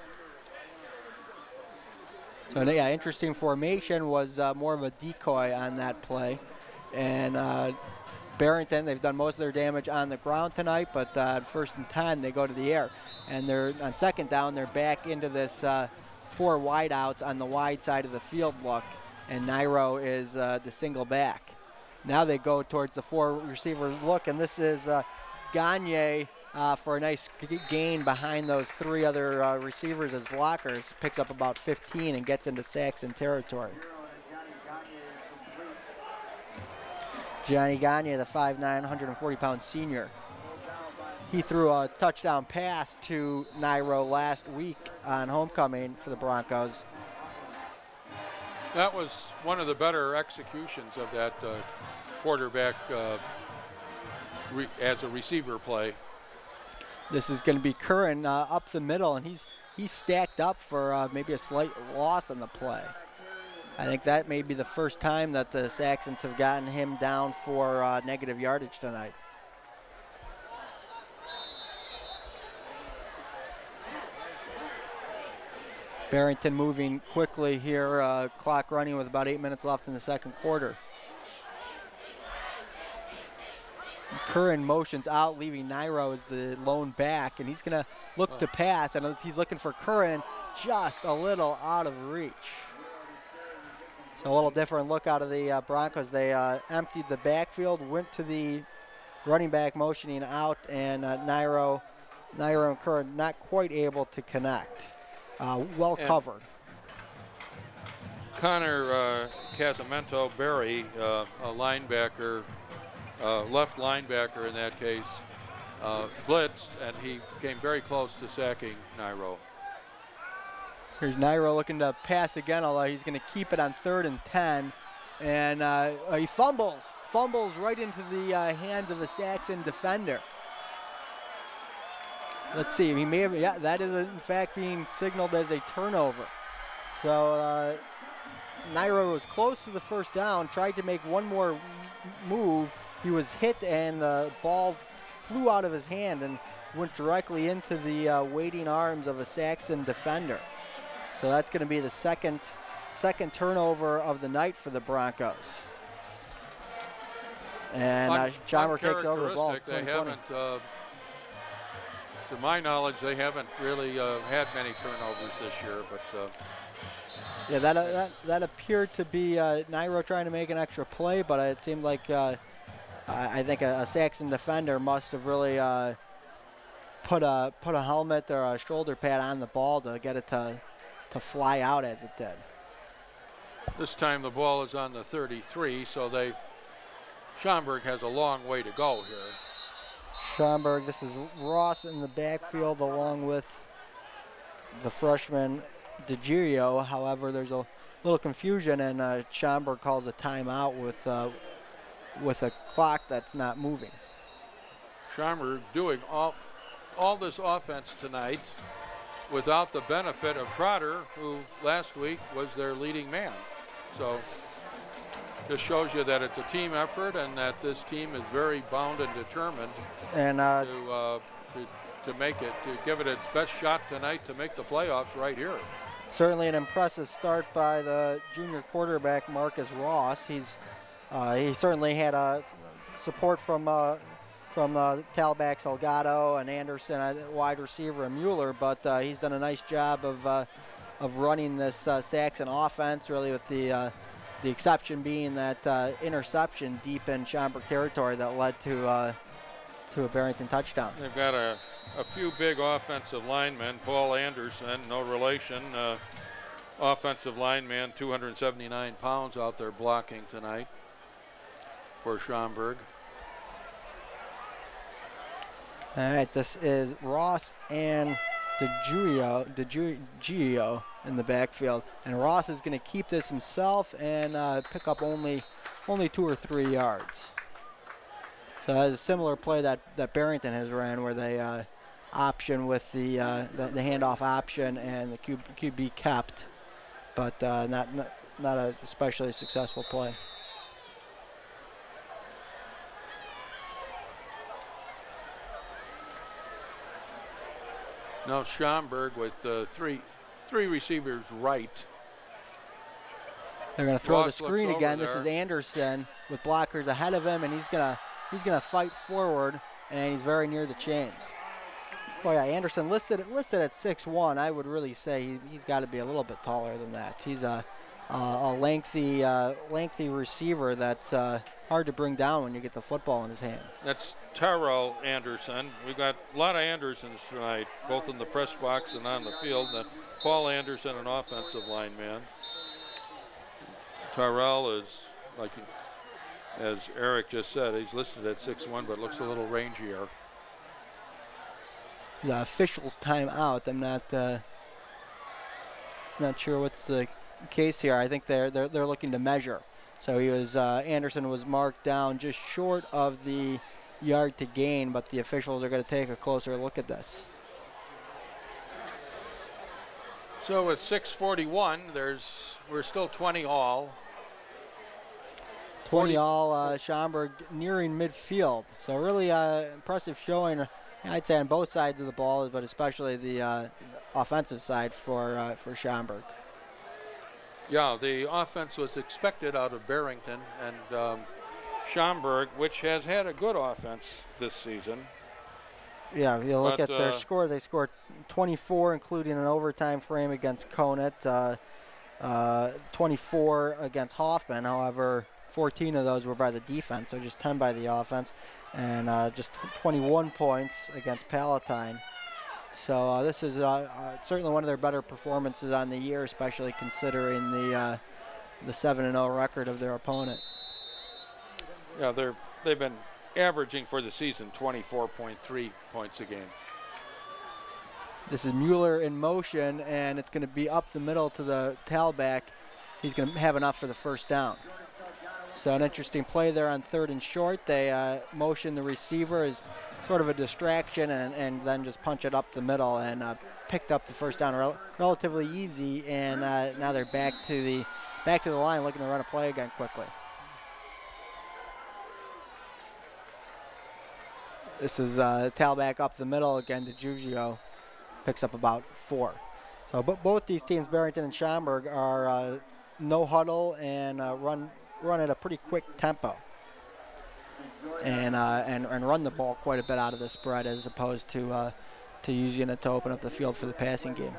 So yeah, interesting formation, was more of a decoy on that play. And Barrington, they've done most of their damage on the ground tonight, but on 1st and 10, they go to the air. And they're on 2nd down, they're back into this 4 wide out on the wide side of the field look, and Nairo is the single back. Now they go towards the 4 receivers look, and this is Gagne for a nice gain behind those 3 other receivers as blockers. Picks up about 15 and gets into Saxon territory. Johnny Gagne, the 5'9", 140-pound senior. He threw a touchdown pass to Nairo last week on homecoming for the Broncos. That was one of the better executions of that quarterback as a receiver play. This is going to be Curran up the middle, and he's stacked up for maybe a slight loss on the play. I think that may be the first time that the Saxons have gotten him down for negative yardage tonight. Barrington moving quickly here, clock running with about 8 minutes left in the second quarter. Curran motions out, leaving Nairo as the lone back, and he's going to look to pass, and he's looking for Curran just a little out of reach. So a little different look out of the Broncos. They emptied the backfield, went to the running back motioning out, and Nairo and Curran not quite able to connect. Well covered. Connor Casamento Berry, a linebacker, left linebacker in that case, blitzed, and he came very close to sacking Nairo. Here's Nairo looking to pass again, although he's going to keep it on 3rd and 10. And he fumbles right into the hands of a Saxon defender. let's see. He may have. Yeah, that is in fact being signaled as a turnover. So Nairo was close to the first down. Tried to make one more move. He was hit, and the ball flew out of his hand and went directly into the waiting arms of a Saxon defender. So that's going to be the second turnover of the night for the Broncos. And Schaumburg takes over the ball. They haven't, to my knowledge, they haven't really had many turnovers this year. But yeah, that appeared to be Nairo trying to make an extra play, but it seemed like I think a Saxon defender must have really put a helmet or a shoulder pad on the ball to get it to fly out as it did. This time the ball is on the 33, so Schaumburg has a long way to go here. Schaumburg, this is Ross in the backfield along with the freshman DeGirio. However, there's a little confusion, and Schaumburg calls a timeout with a clock that's not moving. Schaumburg doing all this offense tonight without the benefit of Trotter, who last week was their leading man. So this shows you that it's a team effort and that this team is very bound and determined and to make it, to give it its best shot tonight to make the playoffs right here. Certainly an impressive start by the junior quarterback Marcus Ross. He certainly had support from tailback Salgado and Anderson, wide receiver, and Mueller, but he's done a nice job of running this Saxon offense, really, with the exception being that interception deep in Schaumburg territory that led to a Barrington touchdown. They've got a few big offensive linemen. Paul Anderson, no relation, offensive lineman, 279 pounds out there blocking tonight for Schaumburg. All right, this is Ross and DeGirio in the backfield, and Ross is going to keep this himself and pick up only 2 or 3 yards. So that's a similar play that Barrington has ran, where they option with the handoff option and the QB kept, but not a especially successful play. Now Schaumburg with three receivers right. They're going to throw Ross the screen again. This there. is Anderson with blockers ahead of him, and he's gonna fight forward, and he's very near the chains. Oh yeah, Anderson listed at 6'1". I would really say he's got to be a little bit taller than that. He's a lengthy receiver that's hard to bring down when you get the football in his hands. That's Tyrell Anderson. We've got a lot of Andersons tonight, both in the press box and on the field. Paul Anderson, an offensive lineman. Tyrell is, like as Eric just said, he's listed at 6'1", but looks a little rangier. The officials time out. I'm not sure what's the case here. I think they're looking to measure. So Anderson was marked down just short of the yard to gain, but the officials are going to take a closer look at this. So at 6:41, we're still 20 all. 20 all, Schaumburg nearing midfield. So really impressive showing, I'd say, on both sides of the ball, but especially the offensive side for Schaumburg. Yeah, the offense was expected out of Barrington, and Schaumburg, which has had a good offense this season. Yeah, if you look at their score, they scored 24, including an overtime frame against Conant, 24 against Hoffman. However, 14 of those were by the defense, so just 10 by the offense, and just 21 points against Palatine. So this is certainly one of their better performances on the year, especially considering the 7-0 record of their opponent. Yeah, they've been averaging for the season 24.3 points a game. This is Mueller in motion, and it's going to be up the middle to the tailback. He's going to have enough for the first down. So an interesting play there on 3rd and short. They motion the receiver as sort of a distraction and then just punch it up the middle, and picked up the first down relatively easy, and now they're back to the line looking to run a play again quickly. This is tailback up the middle again to Giugio. Picks up about 4. So both these teams, Barrington and Schaumburg, are no huddle and run at a pretty quick tempo, and run the ball quite a bit out of the spread as opposed to using it to open up the field for the passing game.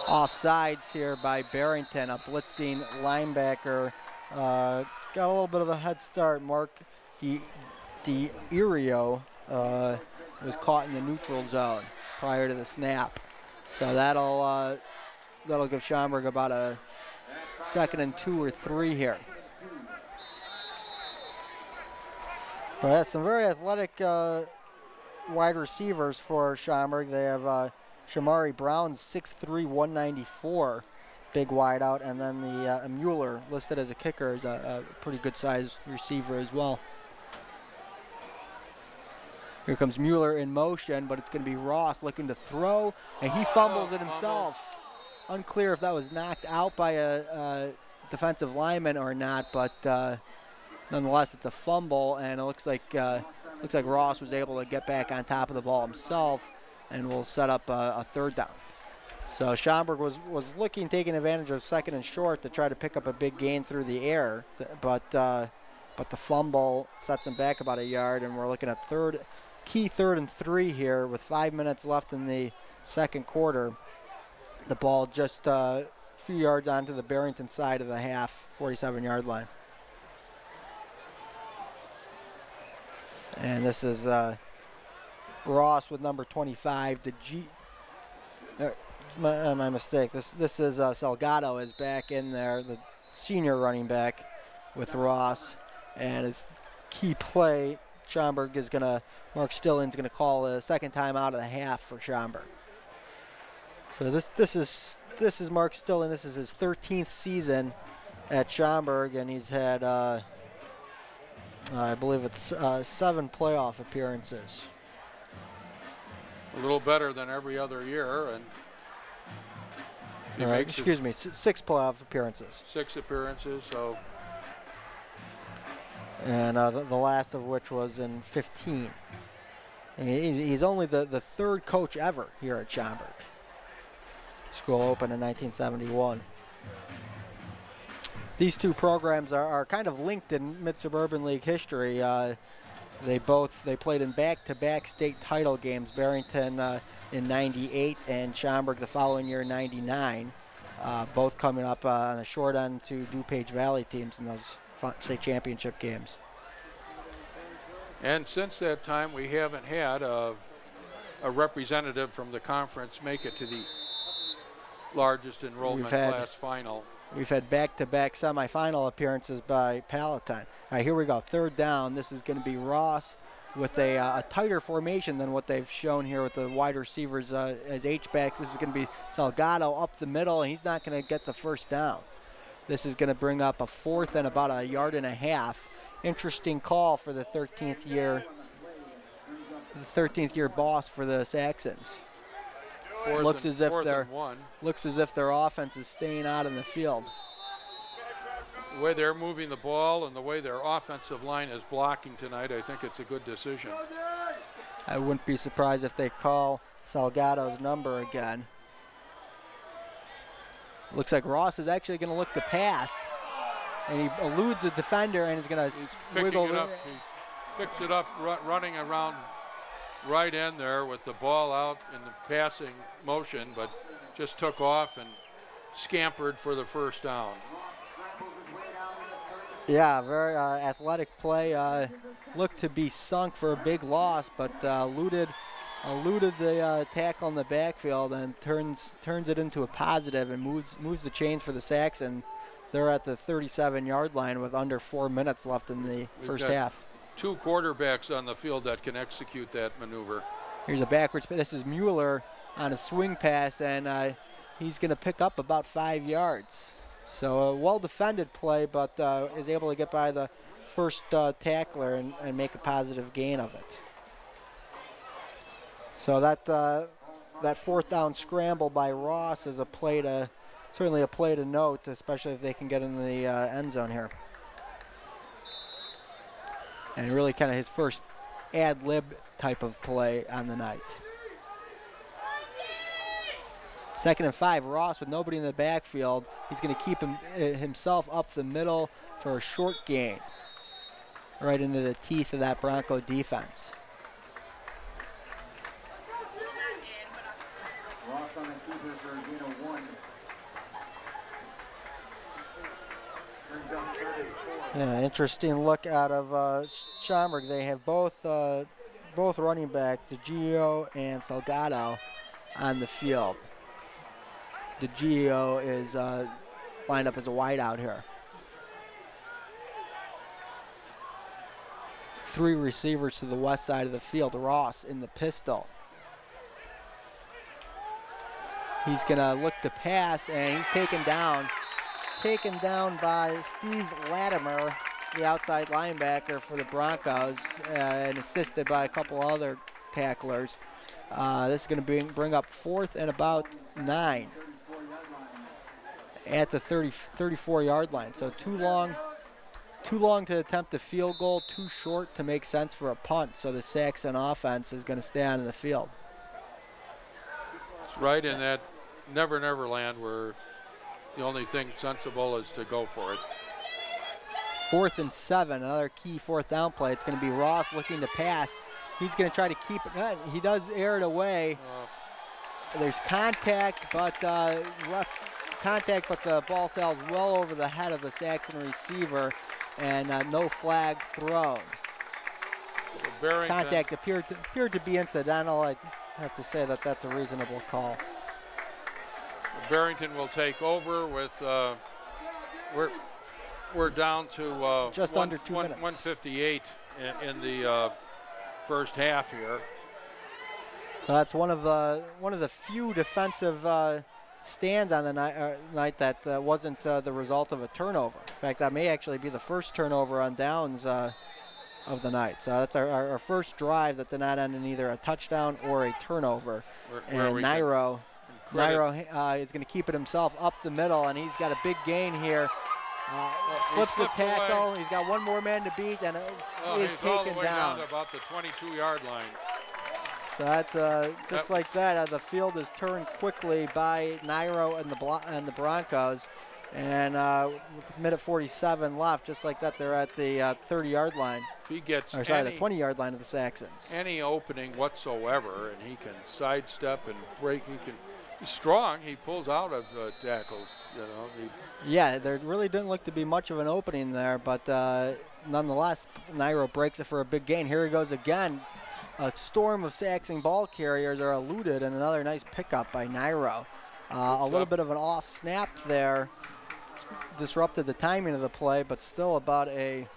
Offsides here by Barrington, a blitzing linebacker. Got a little bit of a head start. Mark DiIrio was caught in the neutral zone prior to the snap. So that'll give Schaumburg about a 2nd and 2 or 3 here. But that's some very athletic wide receivers for Schaumburg. They have Shamari Brown's 6'3", 194, big wide out, and then the Mueller, listed as a kicker, is a pretty good sized receiver as well. Here comes Mueller in motion, but it's going to be Ross looking to throw, and he fumbles it himself. Unclear if that was knocked out by a defensive lineman or not, but nonetheless, it's a fumble, and it looks like Ross was able to get back on top of the ball himself, and will set up a 3rd down. So Schaumburg was taking advantage of 2nd and short to try to pick up a big gain through the air, but the fumble sets him back about a yard, and we're looking at key 3rd and 3 here with 5 minutes left in the 2nd quarter. The ball just a few yards onto the Barrington side of the half, 47-yard line. And this is Ross with number 25. My mistake. This is Salgado is back in there, the senior running back with Ross, and it's key play. Schaumburg is Mark Stilling's gonna call a 2nd time out of the half for Schaumburg. So this is Mark Stilling. This is his 13th season at Schaumburg, and he's had I believe it's 7 playoff appearances. A little better than every other year, and excuse me, 6 playoff appearances. 6 appearances, so. And the last of which was in 15. And he's only the 3rd coach ever here at Schaumburg. School opened in 1971. These two programs are kind of linked in Mid-Suburban League history. They played in back-to-back state title games, Barrington in 98 and Schaumburg the following year in 99, both coming up on the short end to DuPage Valley teams in those state championship games. And since that time, we haven't had a representative from the conference make it to the largest enrollment class final. We've had back-to-back semifinal appearances by Palatine. All right, here we go. 3rd down. This is going to be Ross with a tighter formation than what they've shown here with the wide receivers as H-backs. This is going to be Salgado up the middle, and he's not going to get the 1st down. This is going to bring up a 4th and about 1.5 yards. Interesting call for the 13th year boss for the Saxons. Looks as if their offense is staying out in the field. The way they're moving the ball and the way their offensive line is blocking tonight, I think it's a good decision. I wouldn't be surprised if they call Salgado's number again. Looks like Ross is actually going to look to pass, and he eludes the defender and is going to wiggle it up. He picks it up, running around right in there with the ball out in the passing motion, but just took off and scampered for the 1st down. Yeah, very athletic play. Looked to be sunk for a big loss, but eluded the tackle in the backfield and turns it into a positive and moves the chains for the Saxon. They're at the 37-yard line with under 4 minutes left in the first half. 2 quarterbacks on the field that can execute that maneuver. Here's a backwards. This is Mueller on a swing pass, and he's going to pick up about 5 yards. So a well-defended play, but is able to get by the first tackler and make a positive gain of it. So that fourth down scramble by Ross is certainly a play to note, especially if they can get in the end zone here. And really kind of his first ad-lib type of play on the night. 2nd and 5, Ross with nobody in the backfield. He's going to keep himself up the middle for a short gain, right into the teeth of that Bronco defense. Ross on the keeper for a gain of 1. Brings up 34. Yeah, interesting look out of Schaumburg. They have both running backs, DeGio and Salgado, on the field. DeGio is lined up as a wideout here. 3 receivers to the west side of the field. Ross in the pistol. He's going to look to pass, and he's taken down by Steve Latimer, the outside linebacker for the Broncos, and assisted by a couple other tacklers. This is going to bring up 4th and about 9 at the 34-yard line. So too long to attempt a field goal, too short to make sense for a punt. So the Saxon offense is going to stay on the field. It's right in that never land where the only thing sensible is to go for it. 4th and 7, another key 4th down play. It's going to be Ross looking to pass. He's going to try to keep it. He does air it away. There's contact, but the ball sails well over the head of the Saxon receiver, and no flag thrown. Contact appeared to be incidental. I have to say that that's a reasonable call. Barrington will take over with we're down to just under 2 minutes. 1:58 in the first half here. So that's one of the few defensive stands on the night that wasn't the result of a turnover. In fact, that may actually be the first turnover on downs of the night. So that's our first drive that did not end in either a touchdown or a turnover. And Nairo is going to keep it himself up the middle, and he's got a big gain here. Slips the tackle. Away. He's got one more man to beat, and is he's taken all the way down. down to about the 22-yard line. So that's just like that. The field is turned quickly by Nairo and the Broncos, and with minute 47 left, just like that, they're at the 30-yard line. If he gets the 20-yard line of the Saxons. Any opening whatsoever, and he can sidestep and break. He's strong. He pulls out of the tackles. Yeah, there really didn't look to be much of an opening there, but nonetheless, Nairo breaks it for a big gain. Here he goes again. A storm of Saxon ball carriers are eluded, and another nice pickup by Nairo. A little bit of an off snap there disrupted the timing of the play, but still about a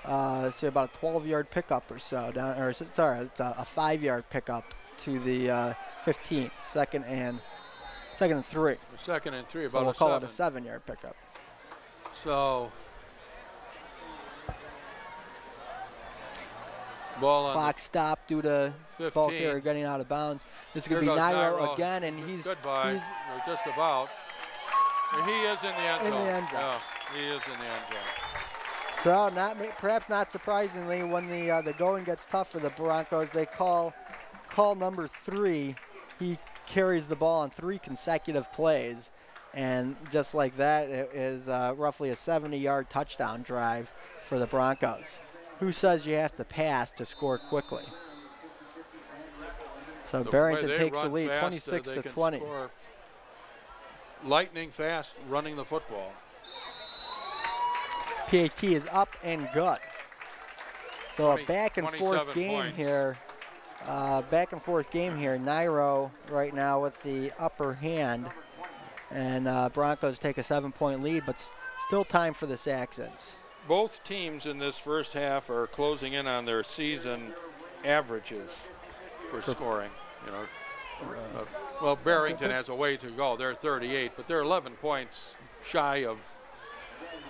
12-yard pickup or so. It's a 5-yard pickup to the 15, second and 3. 2nd and 3, about so we'll call it a 7-yard pickup. So ball on clock stop due to 15. Ball carrier getting out of bounds. This is going to be Nairo again, and he's goodbye. Or just about. He is in the end zone. Yeah, he is in the end zone. So perhaps not surprisingly, when the going gets tough for the Broncos, they call number 3. He carries the ball on 3 consecutive plays, and just like that, it is roughly a 70-yard touchdown drive for the Broncos. Who says you have to pass to score quickly? So Barrington takes the lead, 26-20. Lightning fast running the football. PAT is up and good. So a back and forth game points. here. Nairo right now with the upper hand, and Broncos take a 7-point lead, but still time for the Saxons. Both teams in this first half are closing in on their season averages for scoring. Well, Barrington has a way to go. They're 38, but they're 11 points shy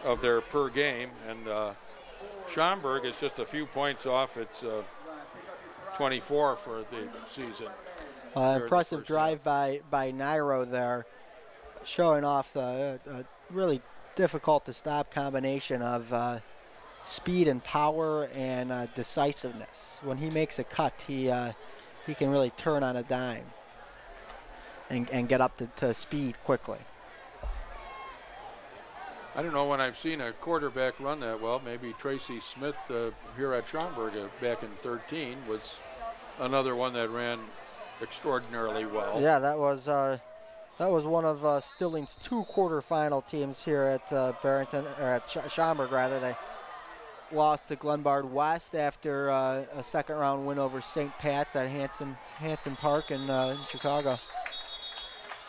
of their per game, and Schaumburg is just a few points off. It's 24 for the season. Impressive drive by Nairo there, showing off the really difficult to stop combination of speed and power and decisiveness. When he makes a cut, he can really turn on a dime and get up to speed quickly. I don't know when I've seen a quarterback run that well. Maybe Tracy Smith here at Schaumburg back in 13 was another one that ran extraordinarily well. Yeah, that was one of Stilling's 2 quarterfinal teams here at Barrington, or at Schaumburg rather. They lost to Glenbard West after a second-round win over St. Pat's at Hanson Park in Chicago.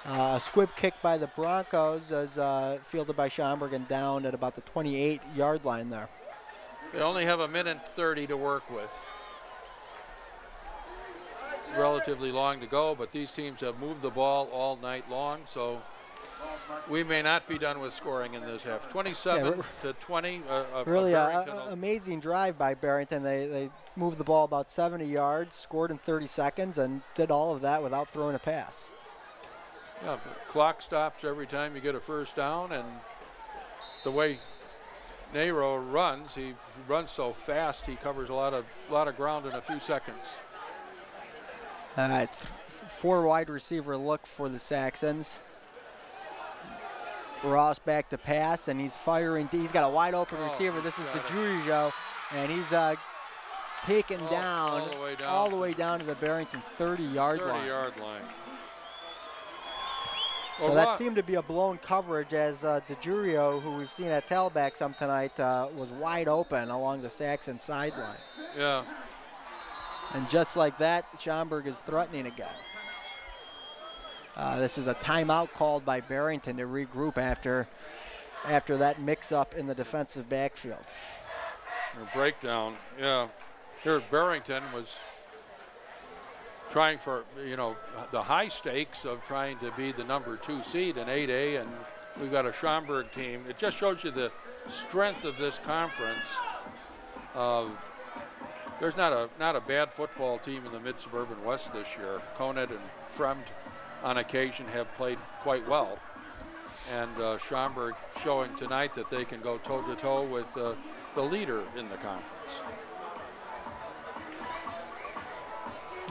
A squib kick by the Broncos is fielded by Schaumburg and down at about the 28-yard line there. They only have 1:30 to work with. Relatively long to go, but these teams have moved the ball all night long, so we may not be done with scoring in this half. 27 to 20. Really amazing drive by Barrington. They moved the ball about 70 yards, scored in 30 seconds, and did all of that without throwing a pass. Yeah, the clock stops every time you get a first down, and the way Nairo runs, he runs so fast, he covers a lot of ground in a few seconds. All right, 4 wide receiver look for the Saxons. Ross back to pass, and he's firing. He's got a wide open receiver. This is DeGiorgio, and he's taken down all the way down to the Barrington 30-yard line. 30-yard line. So well, that seemed to be a blown coverage as DeGiorgio, who we've seen at tailback some tonight, was wide open along the Saxon sideline. Yeah. And just like that, Schaumburg is threatening again. This is a timeout called by Barrington to regroup after that mix-up in the defensive backfield. A breakdown, yeah. Here, Barrington was trying for, the high stakes of trying to be the number 2 seed in 8A, and we've got a Schaumburg team. It just shows you the strength of this conference. There's not a bad football team in the Mid-Suburban West this year. Conant and Fremd on occasion have played quite well, and Schaumburg showing tonight that they can go toe-to-toe with the leader in the conference.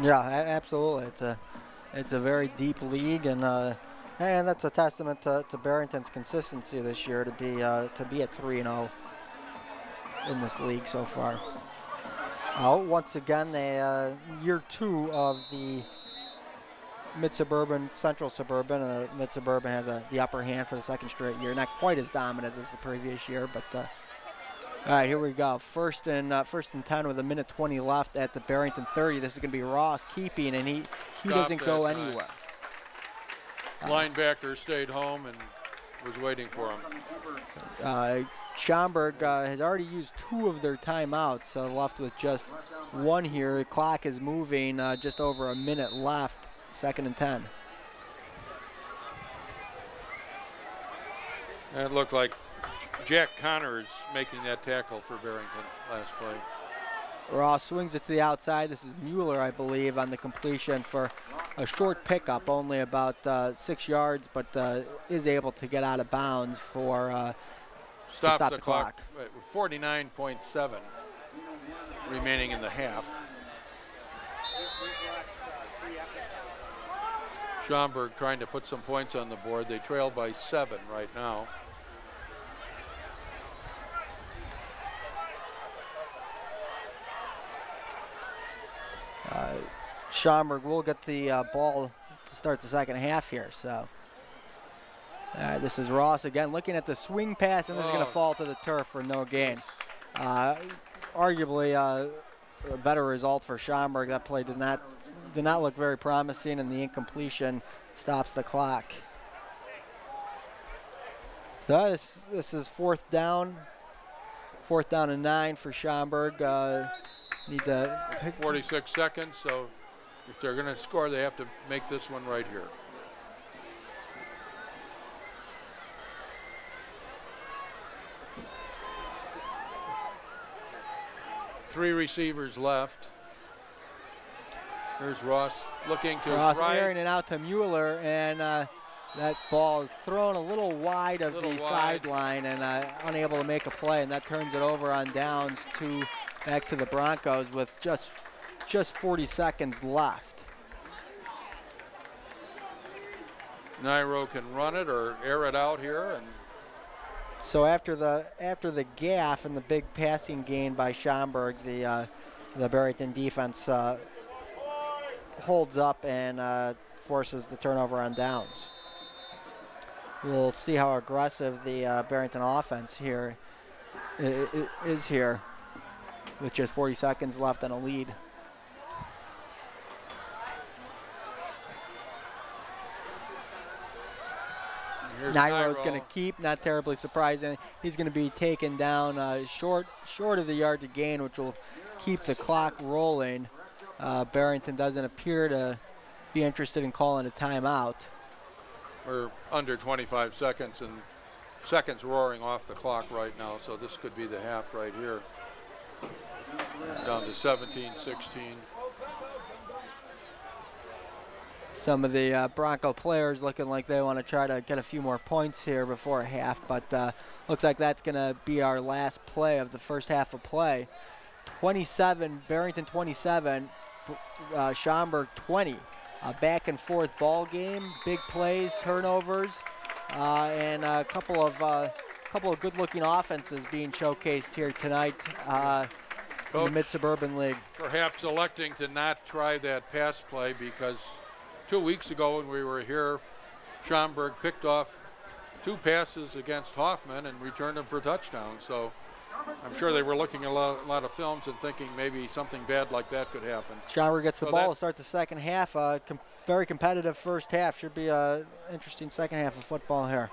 Yeah, absolutely. It's a very deep league, and that's a testament to Barrington's consistency this year to be at 3-0 in this league so far. Once again, year 2 of the Mid-Suburban, Central Suburban. Mid-Suburban had the upper hand for the 2nd straight year. Not quite as dominant as the previous year, but all right, here we go. First and 10 with 1:20 left at the Barrington 30. This is going to be Ross keeping, and he doesn't go anywhere. Linebacker stayed home and was waiting for him. Schaumburg has already used 2 of their timeouts, so left with just 1 here. The clock is moving, just over a minute left, 2nd and 10. And it looked like Jack Connors making that tackle for Barrington last play. Ross swings it to the outside. This is Mueller, I believe, on the completion for a short pickup, only about 6 yards, but is able to get out of bounds for stop the clock. 49.7 remaining in the half. Schaumburg trying to put some points on the board. They trail by 7 right now. Schaumburg will get the ball to start the 2nd half here. So this is Ross again looking at the swing pass, and this is going to fall to the turf for no gain. Arguably a better result for Schaumburg. That play did not look very promising, and the incompletion stops the clock. So this is 4th down. 4th down and 9 for Schaumburg. Need to 46 seconds, so If they're going to score, they have to make this one right here. Three receivers left. Here's Ross looking to Ross his right. airing it out to Mueller, and that ball is thrown a little wide of the sideline and unable to make a play, and that turns it over on downs back to the Broncos with just 40 seconds left. Nairo can run it or air it out here, and so after the gaff and the big passing gain by Schaumburg, the Barrington defense holds up and forces the turnover on downs. We'll see how aggressive the Barrington offense here is here with just 40 seconds left and a lead. Nairo's going to keep, not terribly surprising. He's going to be taken down short of the yard to gain, which will keep the clock rolling. Barrington doesn't appear to be interested in calling a timeout. We're under 25 seconds, and seconds roaring off the clock right now, so this could be the half right here. Down to 17-16. Some of the Bronco players looking like they want to try to get a few more points here before half, but looks like that's going to be our last play of the first half of play. 27, Barrington 27, Schaumburg 20. A back and forth ball game, big plays, turnovers, and a couple of good-looking offenses being showcased here tonight in the Mid-Suburban League. Perhaps electing to not try that pass play because 2 weeks ago when we were here, Schaumburg picked off 2 passes against Hoffman and returned them for touchdowns. So I'm sure they were looking at a lot of films and thinking maybe something bad like that could happen. Schaumburg gets the ball to start the second half. Very competitive first half. Should be an interesting second half of football here.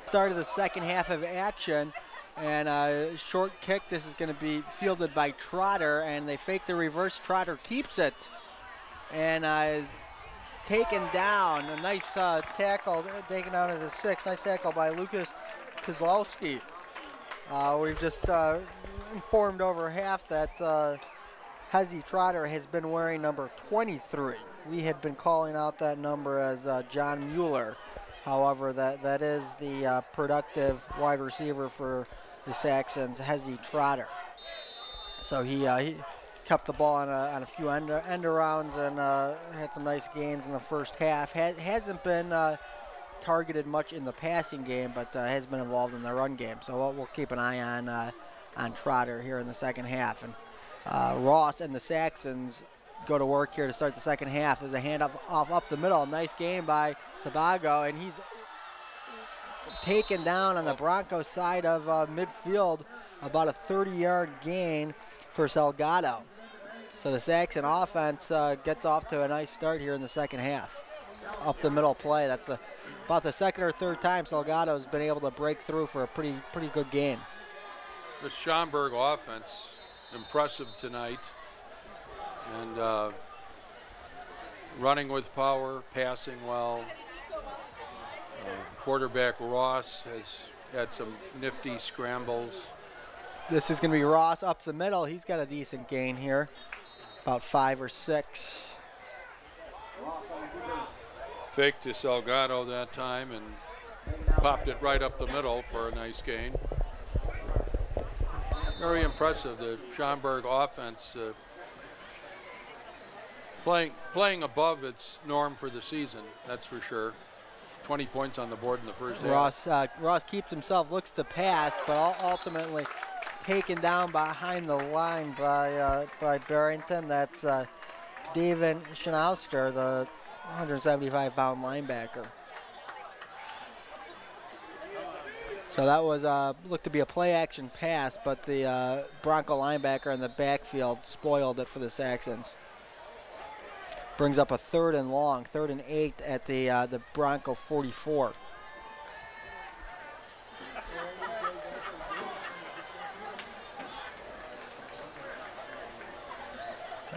Start of the second half of action, and a short kick. This is going to be fielded by Trotter, and they fake the reverse. Trotter keeps it and is taken down. A nice tackle, taken down to the 6. Nice tackle by Lucas Kozlowski. We've just informed over half that Hezzy Trotter has been wearing number 23. We had been calling out that number as John Mueller. However, that is the productive wide receiver for the Saxons, Hezzy Trotter. So he kept the ball on a few end arounds and had some nice gains in the first half. Hasn't been targeted much in the passing game, but has been involved in the run game. So we'll keep an eye on Trotter here in the second half. And Ross and the Saxons go to work here to start the second half. There's a hand off up the middle. Nice game by Sabago, and he's taken down on the Broncos side of midfield. About a 30-yard gain for Salgado. So the Saxon offense gets off to a nice start here in the second half. Up the middle play. That's about the second or third time Salgado's been able to break through for a pretty good gain. The Schaumburg offense, impressive tonight. And running with power, passing well. Quarterback Ross has had some nifty scrambles. This is going to be Ross up the middle. He's got a decent gain here, about 5 or 6. Fake to Salgado that time and popped it right up the middle for a nice gain. Very impressive, the Schaumburg offense. Playing above its norm for the season, that's for sure. 20 points on the board in the first half. Ross keeps himself, looks to pass, but ultimately taken down behind the line by Barrington. That's David Schnauster, the 175-pound linebacker. So that was looked to be a play-action pass, but the Bronco linebacker in the backfield spoiled it for the Saxons. Brings up a 3rd and long, 3rd and 8 at the Bronco 44.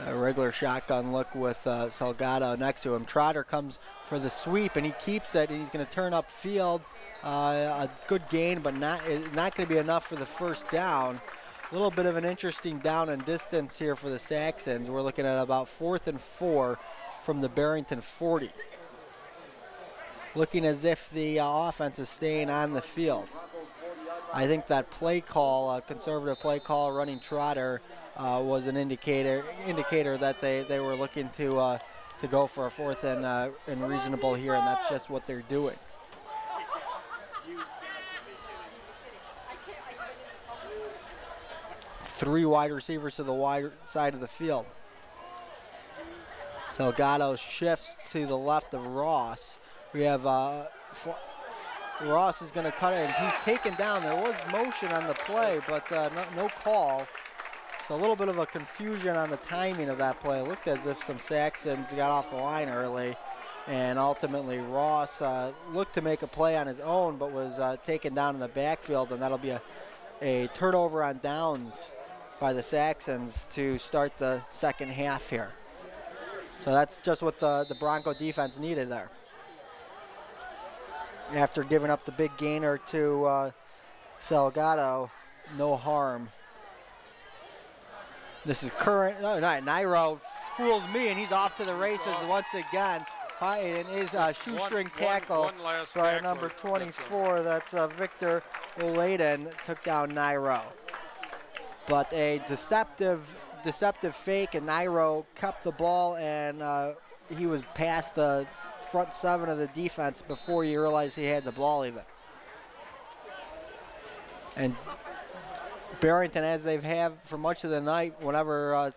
A regular shotgun look with Salgado next to him. Trotter comes for the sweep, and he keeps it, and he's going to turn upfield. A good gain, but not going to be enough for the first down. A little bit of an interesting down and distance here for the Saxons. We're looking at about 4th and 4 from the Barrington 40. Looking as if the offense is staying on the field. I think that play call, conservative play call, running Trotter, was an indicator that they were looking to go for a 4th and reasonable here, and that's just what they're doing. Three wide receivers to the wide side of the field. Salgado shifts to the left of Ross. We have Ross is going to cut it, and he's taken down. There was motion on the play, but no call. So a little bit of a confusion on the timing of that play. It looked as if some Saxons got off the line early, and ultimately Ross looked to make a play on his own, but was taken down in the backfield, and that'll be a turnover on downs by the Saxons to start the second half here. So that's just what the Bronco defense needed there. After giving up the big gainer to Salgado, no harm. This is Curran. No, not Nairo fools me, and he's off to the races once again. And is a shoestring tackle by number 24. That's Victor O'Layden took down Nairo. But a deceptive fake, and Nairo kept the ball, and he was past the front 7 of the defense before you realized he had the ball even. And Barrington, as they've had for much of the night, whenever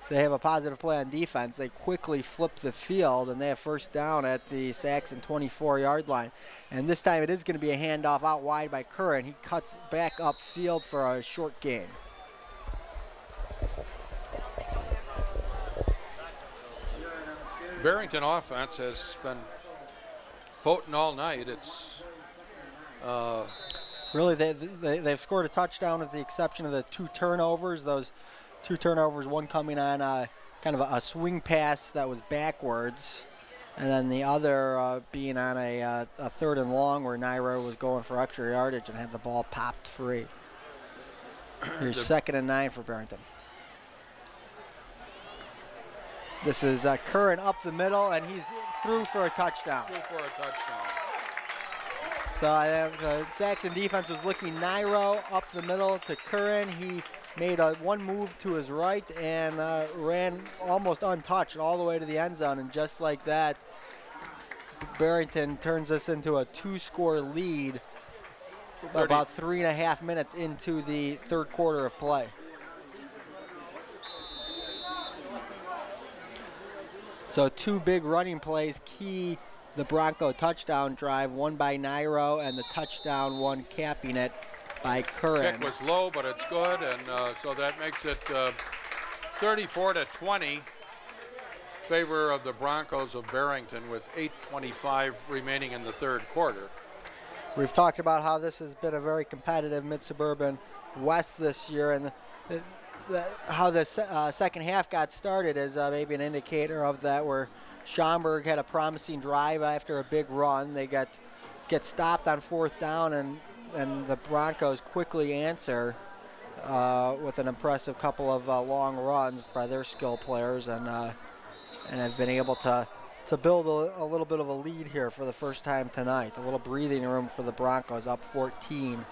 they have a positive play on defense, they quickly flip the field, and they have first down at the Saxon 24-yard line. And this time it is going to be a handoff out wide by Curran. He cuts back upfield for a short gain. Barrington offense has been potent all night. It's really they've scored a touchdown with the exception of the 2 turnovers. Those 2 turnovers, one coming on kind of a swing pass that was backwards, and then the other being on a 3rd and long where Nairo was going for extra yardage and had the ball popped free. Here's 2nd and 9 for Barrington. This is Curran up the middle, and he's through for a touchdown. So the Saxon defense was looking Nairo up the middle to Curran. He made one move to his right and ran almost untouched all the way to the end zone. And just like that, Barrington turns this into a 2-score lead about 3.5 minutes into the 3rd quarter of play. So 2 big running plays key the Bronco touchdown drive, one by Nairo and the touchdown one capping it by Curran. Kick was low, but it's good, and so that makes it 34-20 favor of the Broncos of Barrington with 8:25 remaining in the 3rd quarter. We've talked about how this has been a very competitive Mid-Suburban West this year, and how the second half got started is maybe an indicator of that, where Schaumburg had a promising drive after a big run. They get stopped on 4th down, and the Broncos quickly answer with an impressive couple of long runs by their skill players, and have been able to build a little bit of a lead here for the first time tonight. A little breathing room for the Broncos, up 14.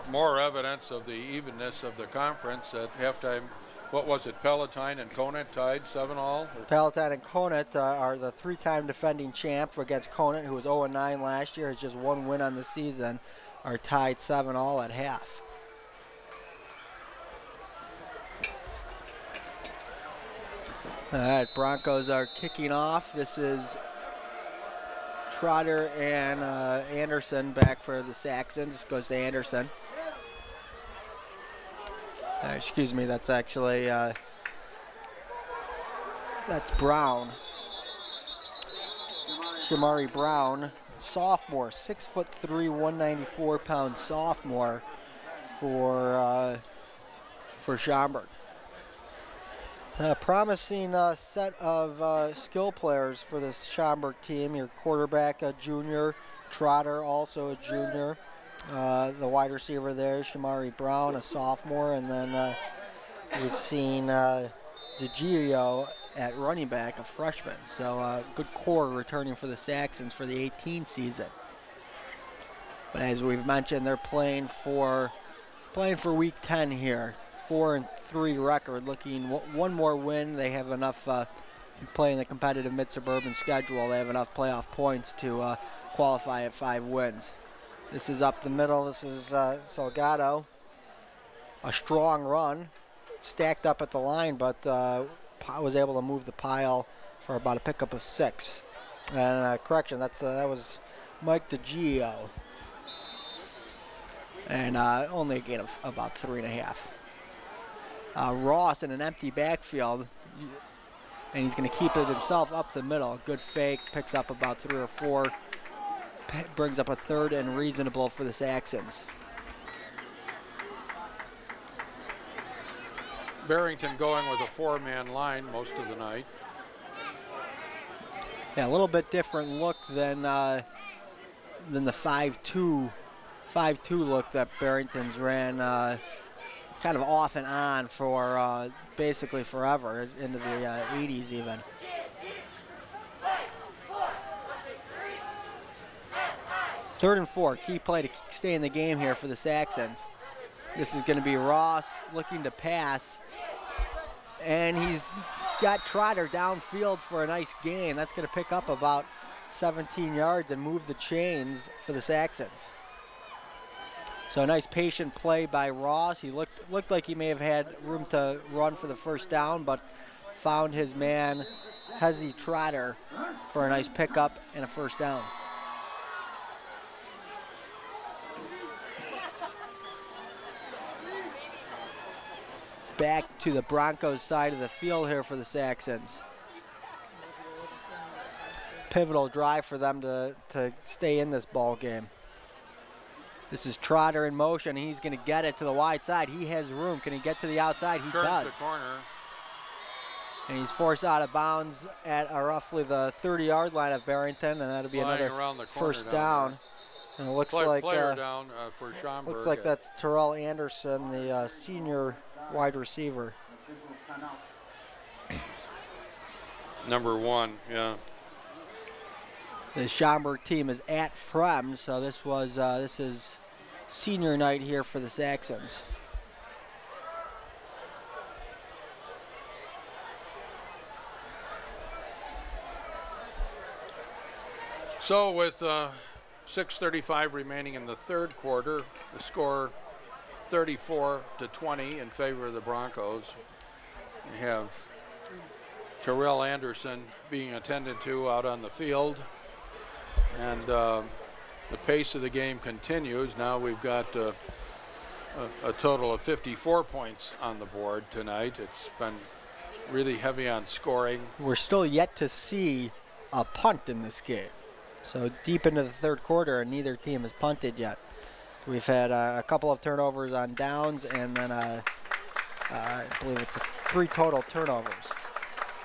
More evidence of the evenness of the conference at halftime. What was it, Palatine and Conant tied 7-all? Palatine and Conant are the 3-time defending champ against Conant, who was 0-9 last year, has just 1 win on the season, are tied 7-all at half. All right, Broncos are kicking off. This is Trotter and Anderson back for the Saxons. This goes to Anderson. Excuse me, that's actually, that's Brown. Shamari Brown, sophomore, 6'3", 194-pound sophomore for Schaumburg. Promising set of skill players for this Schaumburg team. Your quarterback, a junior, Trotter, also a junior. The wide receiver there, Shamari Brown, a sophomore, and then we've seen DeGio at running back, a freshman. So good core returning for the Saxons for the 18 season. But as we've mentioned, they're playing for week 10 here. 4-3 record, looking one more win. They have enough playing the competitive mid-suburban schedule. They have enough playoff points to qualify at 5 wins. This is up the middle. This is Salgado. A strong run, stacked up at the line, but was able to move the pile for about a pickup of 6. And correction, that was Mike DeGio. And only a gain of about 3.5. Ross in an empty backfield, and he's going to keep it himself up the middle. Good fake, picks up about 3 or 4, brings up a 3rd and reasonable for the Saxons. Barrington going with a 4-man line most of the night. Yeah, a little bit different look than the 5-2 look that Barrington's ran kind of off and on for basically forever, into the 80s even. Third and 4, key play to stay in the game here for the Saxons. This is going to be Ross looking to pass, and he's got Trotter downfield for a nice gain. That's going to pick up about 17 yards and move the chains for the Saxons. So a nice patient play by Ross. He looked like he may have had room to run for the first down, but found his man, Hezzy Trotter, for a nice pickup and a first down. Back to the Broncos side of the field here for the Saxons. Pivotal drive for them to stay in this ball game. This is Trotter in motion. He's going to get it to the wide side. He has room. Can he get to the outside? He does. Turns the corner. And he's forced out of bounds at roughly the 30-yard line of Barrington, and that'll be another first down. And it looks like player down for Schaumburg. Looks like that's Terrell Anderson, the senior wide receiver. Number 1, yeah. The Schaumburg team is at Frem, so this is senior night here for the Saxons. So with 6:35 remaining in the third quarter, the score 34-20 in favor of the Broncos. You have Terrell Anderson being attended to out on the field, and the pace of the game continues. Now we've got a total of 54 points on the board tonight. It's been really heavy on scoring. We're still yet to see a punt in this game. So deep into the third quarter, and neither team has punted yet. We've had a couple of turnovers on downs, and then I believe it's 3 total turnovers.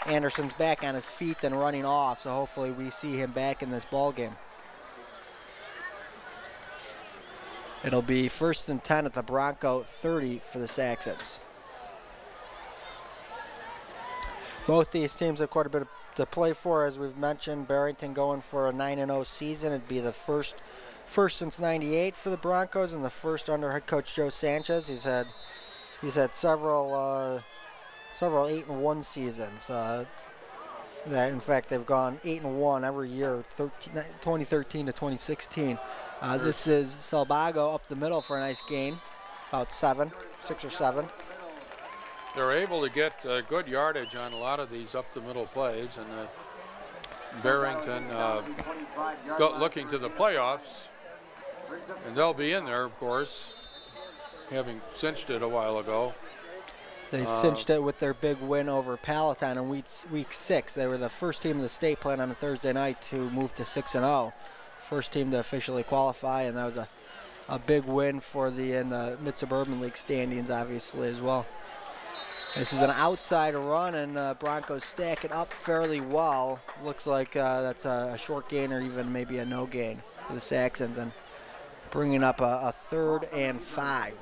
Anderson's back on his feet and running off, so hopefully we see him back in this ball game. It'll be 1st and 10 at the Bronco 30 for the Saxons. Both these teams have quite a bit to play for, as we've mentioned. Barrington going for a 9-0 season. It'd be the first since '98 for the Broncos, and the first under head coach Joe Sanchez. He's had several 8-1 seasons. That in fact they've gone 8-1 every year, 2013 to 2016. This is Salbago up the middle for a nice gain, about 6 or 7. They're able to get good yardage on a lot of these up the middle plays, and Barrington looking to the playoffs, and they'll be in there, of course, having cinched it a while ago. They cinched it with their big win over Palatine in week 6. They were the first team in the state playing on a Thursday night to move to 6-0. First team to officially qualify, and that was a big win for in the Mid-Suburban League standings, obviously, as well. This is an outside run, and Broncos stack it up fairly well. Looks like that's a short gain or even maybe a no gain for the Saxons, and bringing up a 3rd and 5.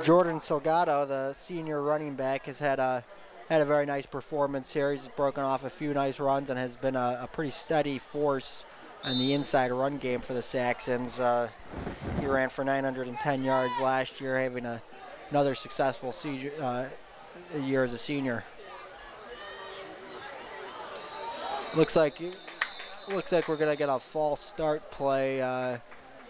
Jordan Salgado, the senior running back, has had a very nice performance here. He's broken off a few nice runs and has been a pretty steady force on the inside run game for the Saxons. He ran for 910 yards last year, having another successful year as a senior. Looks like we're gonna get a false start play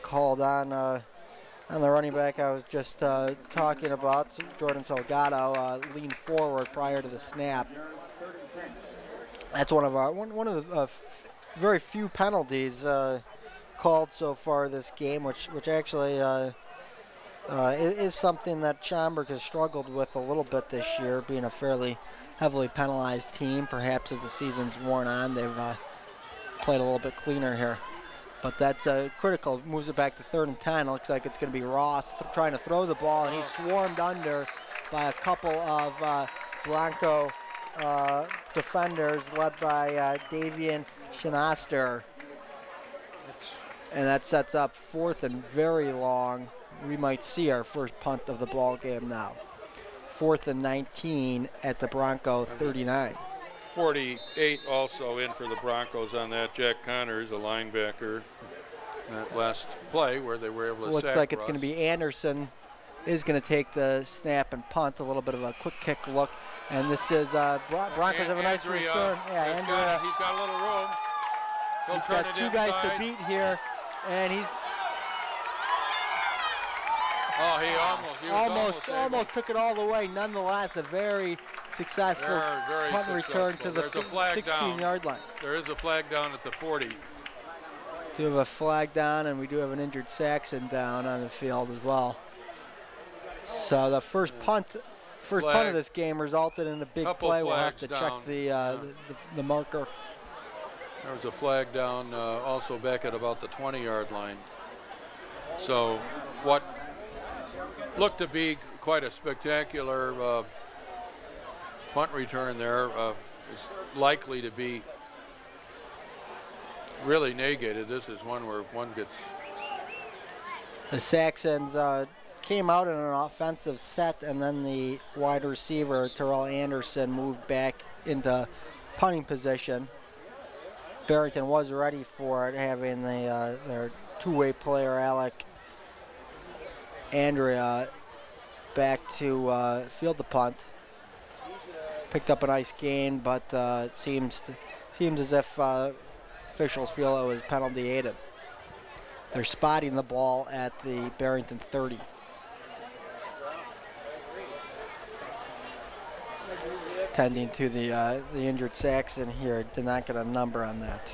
called on the running back I was just talking about. Jordan Salgado leaned forward prior to the snap. That's one of the very few penalties called so far this game, which actually is something that Schaumburg has struggled with a little bit this year, being a fairly heavily penalized team. Perhaps as the season's worn on, they've played a little bit cleaner here. But that's critical. Moves it back to 3rd and 10. Looks like it's going to be Ross trying to throw the ball, and he's swarmed under by a couple of Bronco defenders led by Davian Shinaster. And that sets up 4th and very long. We might see our first punt of the ball game now. 4th and 19 at the Bronco 39. 48 also in for the Broncos on that. Jack Connors, a linebacker, that last play where they were able to Looks sack like it's Ross. going to be Anderson is going to take the snap and punt. A little bit of a quick kick look. And this is Broncos have a nice return. Yeah, Andrea. He's got a little room. He's got 2 guys to beat here. And he's almost took it all the way. Nonetheless, a very successful punt return to the 16-yard line. There is a flag down at the 40. Do have a flag down, and we do have an injured Saxon down on the field as well. So the first punt of this game resulted in a big play. We'll have to check the marker. There was a flag down also back at about the 20-yard line. So what looked to be quite a spectacular punt return there is likely to be really negated. This is one where one gets... The Saxons came out in an offensive set, and then the wide receiver, Terrell Anderson, moved back into punting position. Barrington was ready for it, having their 2-way player, Alec Andrea, back to field the punt. Picked up a nice gain, but it seems as if officials feel it was penalty aided. They're spotting the ball at the Barrington 30. Tending to the injured Saxon here. Did not get a number on that.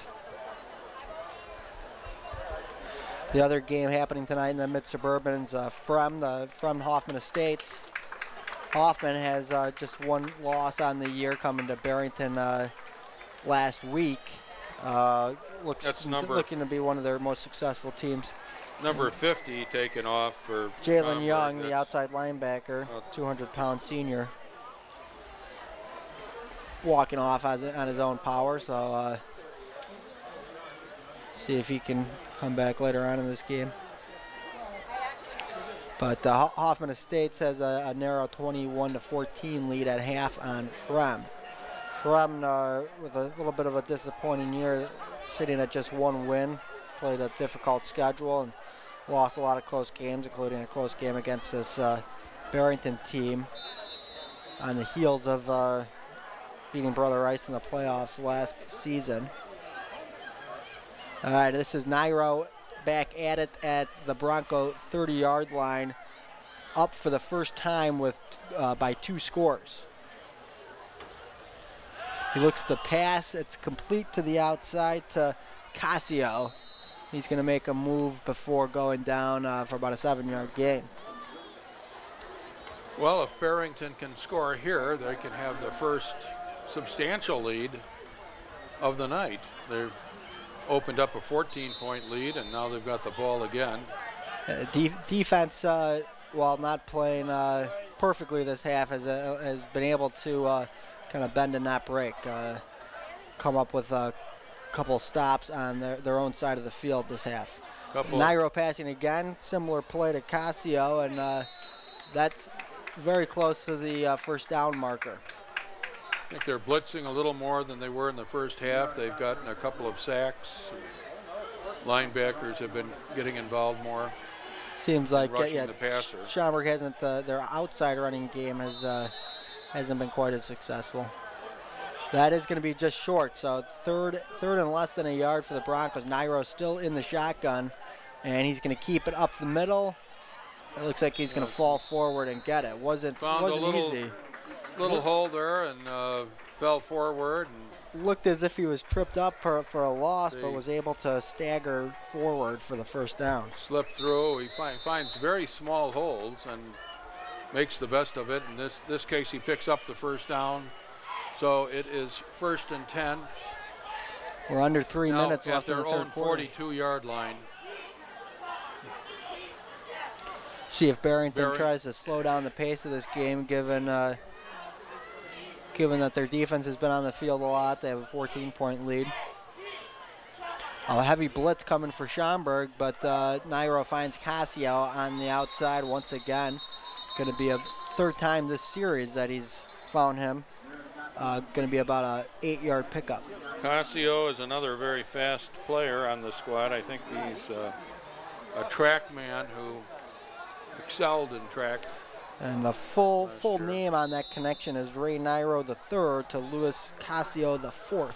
The other game happening tonight in the Mid-Suburbans, from Hoffman Estates. Hoffman has just one loss on the year, coming to Barrington last week. Looking to be one of their most successful teams. Number 50 taken off for Jalen Young, the outside linebacker, 200-pound senior, walking off on his own power. So see if he can come back later on in this game. But Hoffman Estates has a narrow 21-14 lead at half on Frem. Frem with a little bit of a disappointing year, sitting at just 1 win. Played a difficult schedule and lost a lot of close games, including a close game against this Barrington team on the heels of beating Brother Rice in the playoffs last season. All right, this is Nairo back at it at the Bronco 30-yard line, up for the first time with by 2 scores. He looks to pass. It's complete to the outside to Casio. He's going to make a move before going down for about a 7-yard gain. Well, if Barrington can score here, they can have the first substantial lead of the night. They've opened up a 14-point lead, and now they've got the ball again. Defense, while not playing perfectly this half, has been able to kind of bend and not break, come up with a couple stops on their own side of the field this half. Nairo passing again, similar play to Casio, and that's very close to the first down marker. I think they're blitzing a little more than they were in the first half. They've gotten a couple of sacks. Linebackers have been getting involved more. Seems like the passer. Schaumburg hasn't, their outside running game hasn't been quite as successful. That is going to be just short, so third and less than a yard for the Broncos. Nairo still in the shotgun, and he's going to keep it up the middle. It looks like he's going to fall forward and get it. Wasn't easy. Little hole there and fell forward. And looked as if he was tripped up for a loss, but was able to stagger forward for the first down. Slipped through. He finds very small holes and makes the best of it. In this case, he picks up the first down. So it is 1st and 10. We're under 3 minutes at left in the their third own quarter. 42-yard line. See if Barrington tries to slow down the pace of this game, given that their defense has been on the field a lot. They have a 14-point lead. A heavy blitz coming for Schaumburg, but Nairo finds Casio on the outside once again. Going to be a third time this series that he's found him. Going to be about a 8-yard pickup. Casio is another very fast player on the squad. I think he's a track man who excelled in track. And the full name on that connection is Ray Nairo III to Louis Casio IV.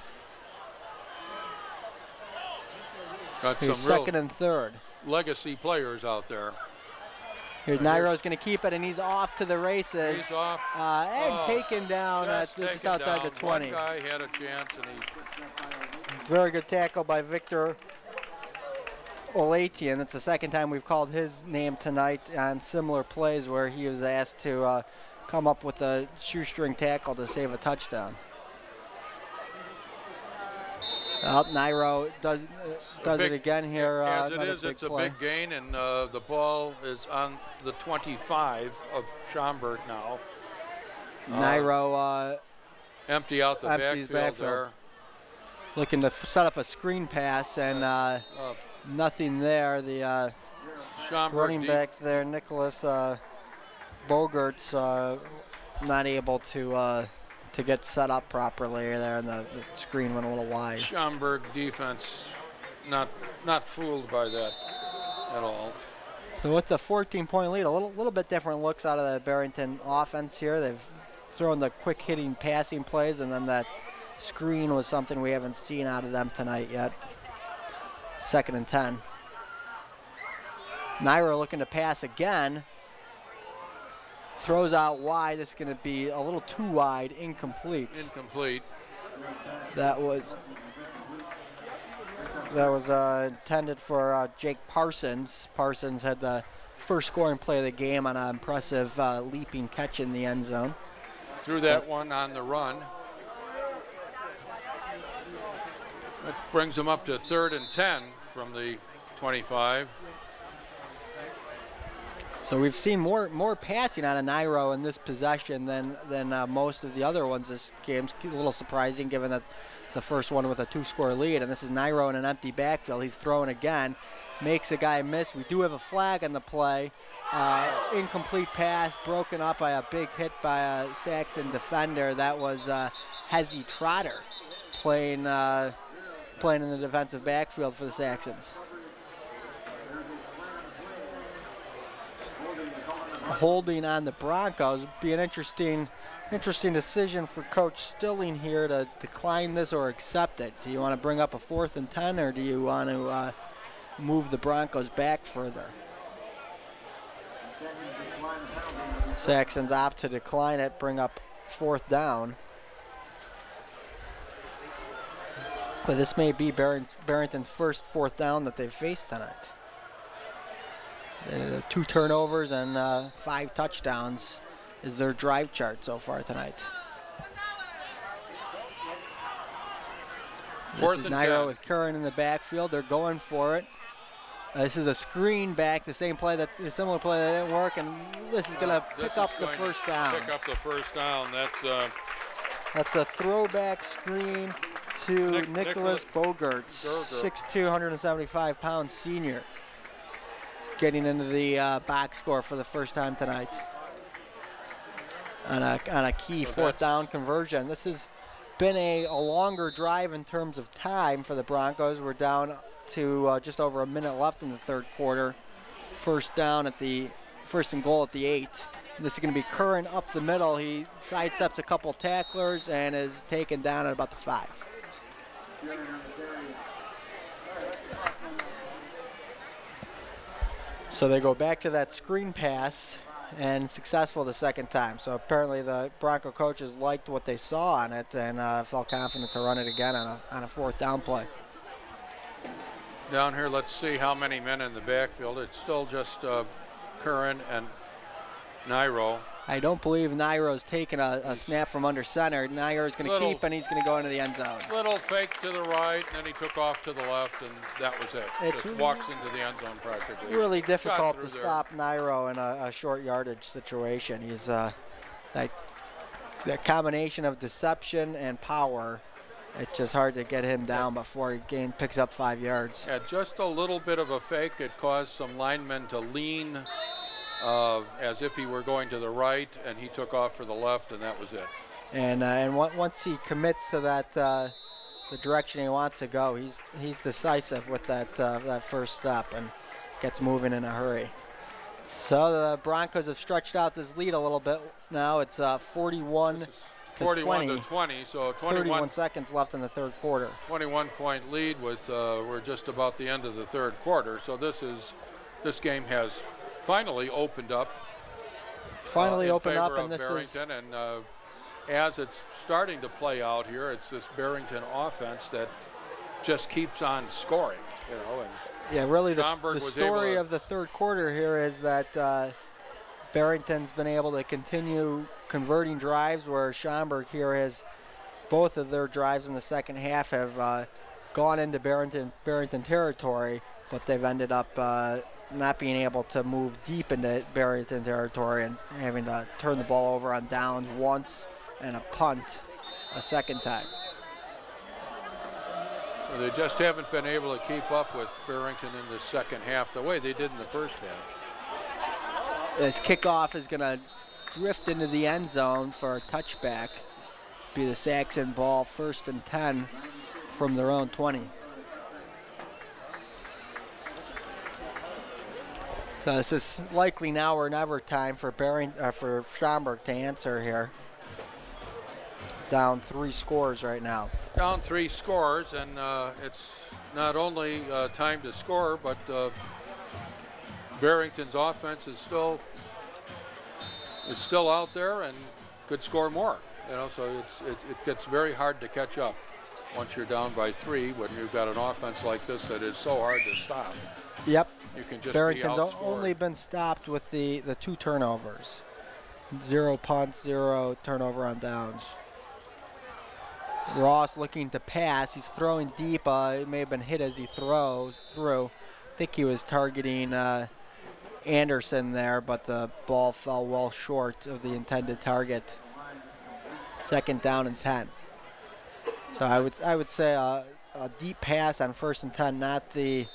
Got Here's some second and third. Legacy players out there. Here Nairo's going to keep it, and he's off to the races. He's off. And taken down just outside the 20. One guy had a chance, and he... Very good tackle by Victor Olatian. It's the second time we've called his name tonight on similar plays where he was asked to come up with a shoestring tackle to save a touchdown. Nairo does it again here. As it is, it's a big gain, and the ball is on the 25 of Schaumburg now. Nairo empty out the backfield there. Looking to set up a screen pass, and nothing there. The running back there, Nicholas Bogert's, not able to get set up properly there, and the screen went a little wide. Schaumburg defense not fooled by that at all. So with the 14-point lead, a little bit different looks out of the Barrington offense here. They've thrown the quick hitting passing plays, and then that screen was something we haven't seen out of them tonight yet. 2nd and 10. Nairo looking to pass again. Throws out wide. This is going to be a little too wide, incomplete. That was intended for Jake Parsons. Parsons had the first scoring play of the game on an impressive leaping catch in the end zone. Threw that one on the run. That brings them up to 3rd and 10 from the 25. So we've seen more passing out of Nairo in this possession than most of the other ones this game's a little surprising given that it's the first one with a 2-score lead, and this is Nairo in an empty backfield. He's throwing again, makes a guy miss. We do have a flag on the play. Incomplete pass, broken up by a big hit by a Saxon defender. That was Hezzy Trotter playing in the defensive backfield for the Saxons. Holding on the Broncos. Be an interesting decision for Coach Stilling here to decline this or accept it. Do you want to bring up a 4th and 10, or do you want to move the Broncos back further? Saxons opt to decline it, bring up 4th down. But this may be Barrington's first 4th down that they've faced tonight. 2 turnovers and 5 touchdowns is their drive chart so far tonight. This is Nairo with Curran in the backfield. They're going for it. This is a screen back, the similar play that didn't work, and this is going to pick up the first down. Pick up the first down. That's a throwback screen to Nicholas Bogert, 6'2", 175-pound senior, getting into the box score for the first time tonight on a key fourth down conversion. This has been a longer drive in terms of time for the Broncos. We're down to just over a minute left in the third quarter. First and goal at the 8. This is going to be Curran up the middle. He sidesteps a couple tacklers and is taken down at about the 5. So they go back to that screen pass and successful the second time. So apparently the Bronco coaches liked what they saw on it and felt confident to run it again on a fourth down play. Down here, let's see how many men in the backfield. It's still just Curran and Nairo. I don't believe Nairo's taken a snap from under center. Nairo's going to keep, and he's going to go into the end zone. Little fake to the right, and then he took off to the left, and that was it. Just walks into the end zone practically. Really difficult to stop Nairo in a short yardage situation. He's that combination of deception and power. It's just hard to get him down before he picks up 5 yards. Yeah, just a little bit of a fake. It caused some linemen to lean as if he were going to the right, and he took off for the left, and that was it. And once he commits to that the direction he wants to go, he's decisive with that first step and gets moving in a hurry. So the Broncos have stretched out this lead a little bit now. It's 41 to 20, so 31 seconds left in the third quarter. 21-point lead with we're just about the end of the third quarter. So this game has finally opened up. And this Barrington, and as it's starting to play out here, it's this Barrington offense that just keeps on scoring, you know. And yeah, really the story of the third quarter here is that Barrington's been able to continue converting drives, where Schaumburg here has both of their drives in the second half have gone into Barrington territory, but they've ended up not being able to move deep into Barrington territory and having to turn the ball over on downs once and a punt a second time. So they just haven't been able to keep up with Barrington in the second half the way they did in the first half. This kickoff is going to drift into the end zone for a touchback. Be the Saxon ball, 1st and 10 from their own 20. So this is likely now or never time for Schaumburg to answer here. Down 3 scores right now. Down 3 scores, and it's not only time to score, but Barrington's offense is still out there and could score more. You know, so it gets very hard to catch up once you're down by 3 when you've got an offense like this that is so hard to stop. Yep. You can just Barrington's be outscored. only been stopped with the 2 turnovers. 0 punts, 0 turnover on downs. Ross looking to pass. He's throwing deep. It may have been hit as he throws through. I think he was targeting Anderson there, but the ball fell well short of the intended target. 2nd down and 10. So I would say a deep pass on 1st and 10, not the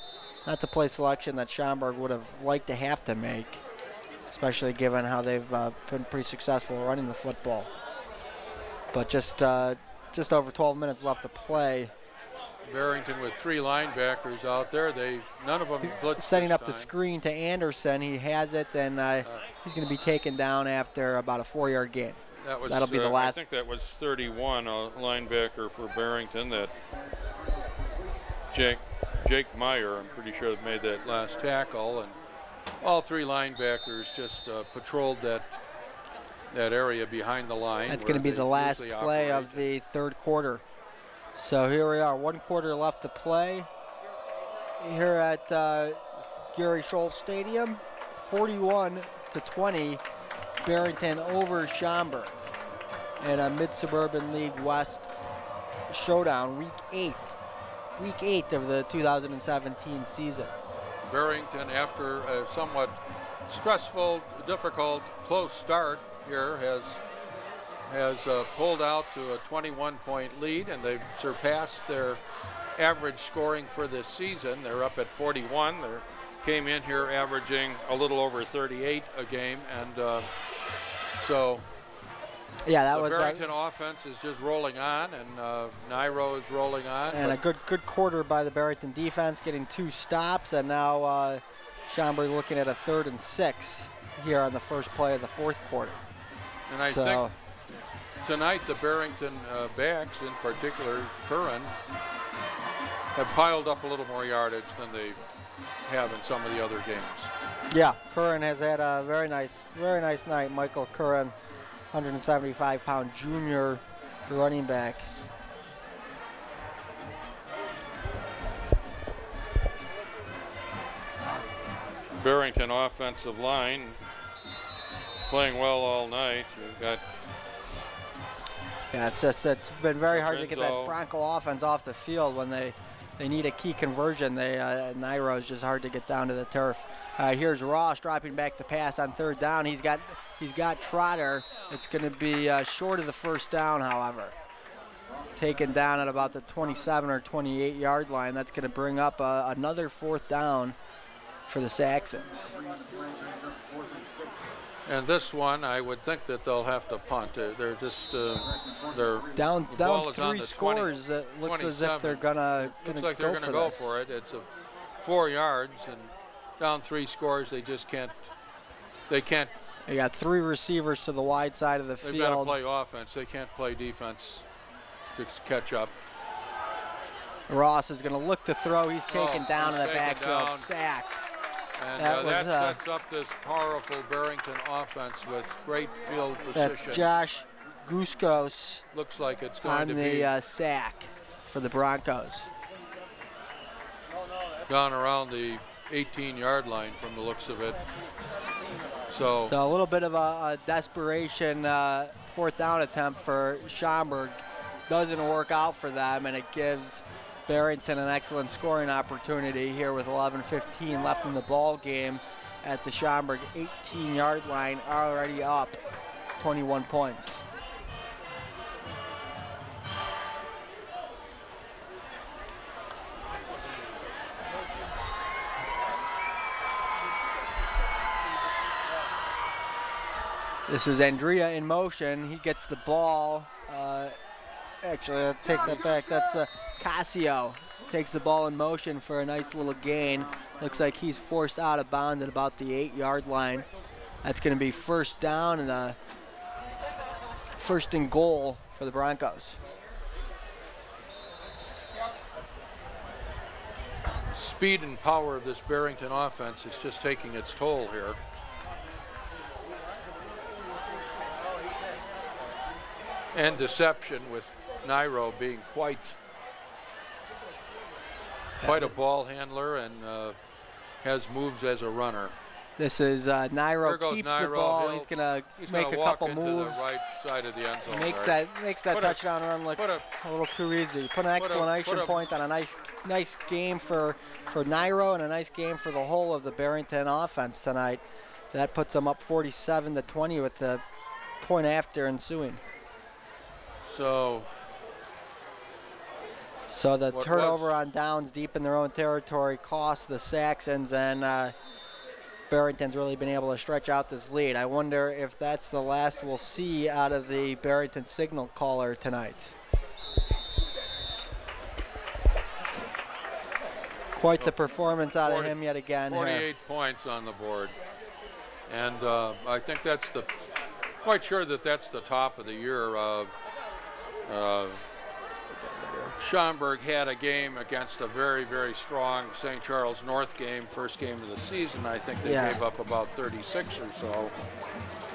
play selection that Schaumburg would have liked to have to make, especially given how they've been pretty successful running the football. But just over 12 minutes left to play. Barrington with 3 linebackers out there. None of them blitzed. Setting up the screen to Anderson. He has it, and he's going to be taken down after about a 4-yard gain. That'll be the last. I think that was 31, a linebacker for Barrington. That Jake Meyer, I'm pretty sure, made that last tackle, and all 3 linebackers just patrolled that area behind the line. That's going to be the last play of the third quarter. So here we are, 1 quarter left to play here at Gary Schultz Stadium. 41-20, Barrington over Schaumburg in a Mid-Suburban League West showdown, week 8 of the 2017 season. Barrington, after a somewhat stressful, difficult, close start here, has pulled out to a 21-point lead, and they've surpassed their average scoring for this season. They're up at 41. They came in here averaging a little over 38 a game, and so yeah, that the was Barrington offense is just rolling on, and Nairo is rolling on. And a good quarter by the Barrington defense, getting 2 stops, and now Schaumburg looking at a 3rd and 6 here on the first play of the 4th quarter. And I think tonight the Barrington backs, in particular Curran, have piled up a little more yardage than they have in some of the other games. Yeah, Curran has had a very nice night. Michael Curran, 175-pound junior running back. Barrington offensive line playing well all night. You've got it's been very hard to get that Bronco offense off the field when they need a key conversion. Nairo is just hard to get down to the turf. Here's Ross dropping back the pass on 3rd down. He's got Trotter. It's going to be short of the 1st down, however. Taken down at about the 27 or 28 yard line. That's going to bring up another 4th down for the Saxons. And this one, I would think that they'll have to punt. They're just they're down 3 scores. It looks as if they're gonna go for it. It's 4 yards, and down 3 scores. They just can't. They can't. They got 3 receivers to the wide side of the field. They've got to play offense. They can't play defense to catch up. Ross is going to look to throw. He's taken down in the backfield. Sack. And that sets up this powerful Barrington offense with great field position. That's Josh Guskos. Looks like it's going to be on the sack for the Broncos. Gone around the 18-yard line from the looks of it. So a little bit of a desperation 4th down attempt for Schaumburg. Doesn't work out for them, and it gives Barrington an excellent scoring opportunity here with 11:15 left in the ball game at the Schaumburg 18-yard line, already up 21 points. This is Andrea in motion. He gets the ball. Actually, I'll take that back. That's Casio takes the ball in motion for a nice little gain. Looks like he's forced out of bounds at about the 8-yard line. That's going to be 1st down and 1st and goal for the Broncos. Speed and power of this Barrington offense is just taking its toll here. And deception, with Nairo being quite a ball handler and has moves as a runner. This is Nairo keeps the ball. He's going to make a couple moves. The right side of the end zone. Makes that touchdown run look a little too easy. Put an exclamation point on a nice game for Nairo and a nice game for the whole of the Barrington offense tonight. That puts them up 47-20 with the point after ensuing. So the turnover on downs deep in their own territory cost the Saxons, and Barrington's really been able to stretch out this lead. I wonder if that's the last we'll see out of the Barrington signal caller tonight. Quite the performance out of him yet again. 48 points on the board. And I think that's quite sure that's the top of the year. Schaumburg had a game against a very, very strong St. Charles North game, first game of the season. I think they gave up about 36 or so.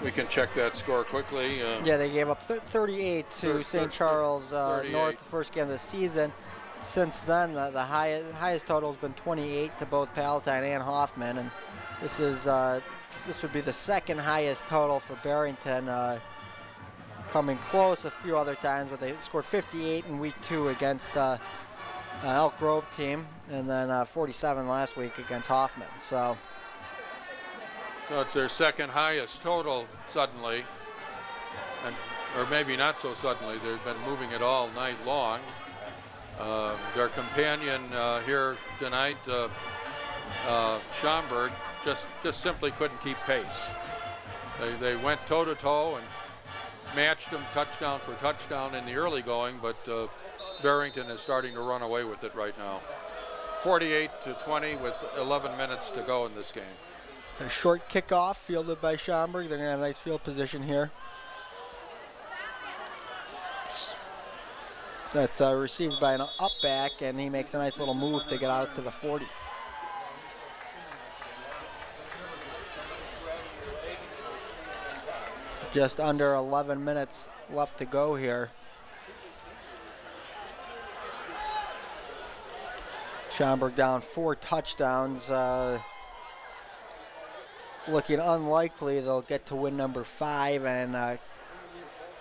We can check that score quickly. Yeah, they gave up 38 to St. Charles North, the first game of the season. Since then, the highest total has been 28 to both Palatine and Hoffman, and this would be the 2nd highest total for Barrington. Coming close a few other times, but they scored 58 in week 2 against Elk Grove team, and then 47 last week against Hoffman. So it's their second highest total suddenly, or maybe not so suddenly. They've been moving it all night long. Their companion here tonight, Schaumburg, just simply couldn't keep pace. They went toe-to-toe and matched them touchdown for touchdown in the early going, but Barrington is starting to run away with it right now. 48-20 with 11 minutes to go in this game. A short kickoff fielded by Schaumburg. They're going to have a nice field position here. That's received by an up back, and he makes a nice little move to get out to the 40. So just under 11 minutes left to go here. Schaumburg down 4 touchdowns. Looking unlikely they'll get to win number 5 and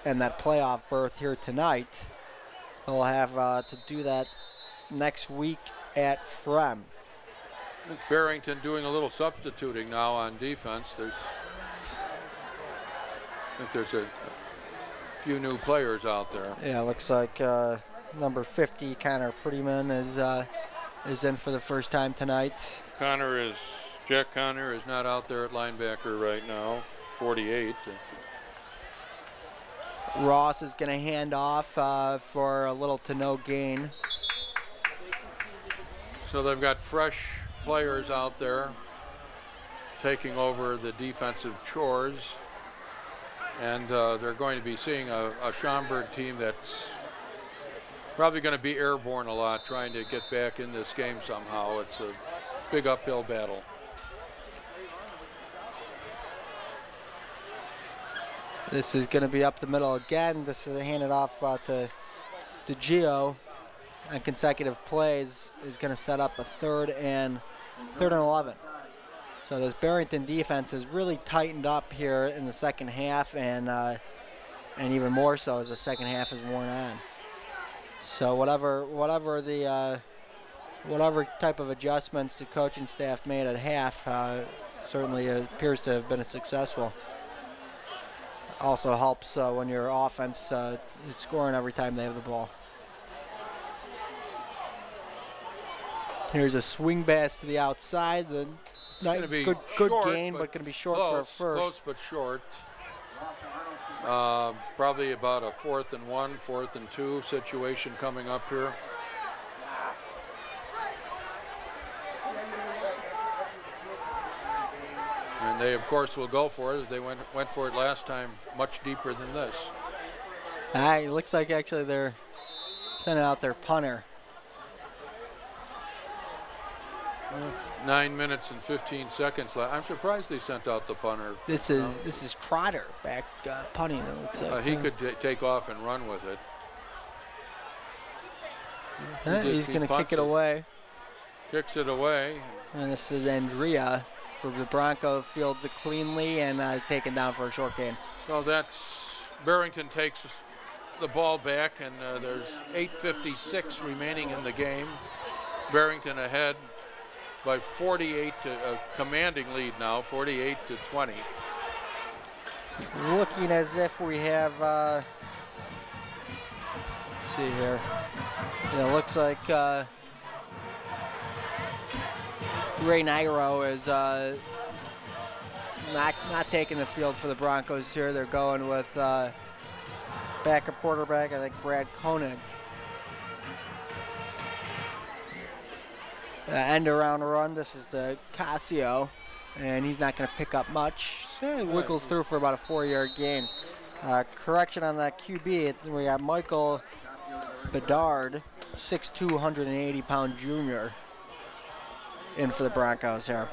that playoff berth here tonight. They'll have to do that next week at Frem. I think Barrington doing a little substituting now on defense. I think there's a few new players out there. Yeah, looks like number 50, Connor Prettyman, is in for the first time tonight. Jack Connor is not out there at linebacker right now, 48. Ross is going to hand off for a little to no gain. So they've got fresh players out there taking over the defensive chores. And they're going to be seeing a Schaumburg team that's probably going to be airborne a lot, trying to get back in this game somehow. It's a big uphill battle. This is going to be up the middle again. This is handed off to Gio on consecutive plays. Is going to set up a third and 11. So this Barrington defense has really tightened up here in the second half, and even more so as the second half is worn on. So whatever type of adjustments the coaching staff made at half certainly appears to have been successful. Also helps when your offense is scoring every time they have the ball. Here's a swing pass to the outside. Good short, gain, but going to be short for a first. Close but short. Probably about a 4th and 1, 4th and 2 situation coming up here. And they, of course, will go for it. They went for it last time much deeper than this. It looks like actually they're sending out their punter. 9 minutes and 15 seconds left. I'm surprised they sent out the punter. This is Trotter back punting. It looks like he could take off and run with it. He's going to kick it away. Kicks it away. And this is Andrea for the Broncos. Fields it cleanly and taken down for a short gain. So Barrington takes the ball back, and there's 8:56 remaining in the game. Barrington ahead by 48 to a commanding lead now, 48-20. Looking as if we have, let's see here. It looks like Ray Nairo is not taking the field for the Broncos here. They're going with backup quarterback, I think Brad Koenig. End around run. This is Casio, and he's not going to pick up much. So he wiggles through for about a 4-yard gain. Correction on that QB. We got Michael Bedard, 6'2", 180-pound junior, in for the Broncos here.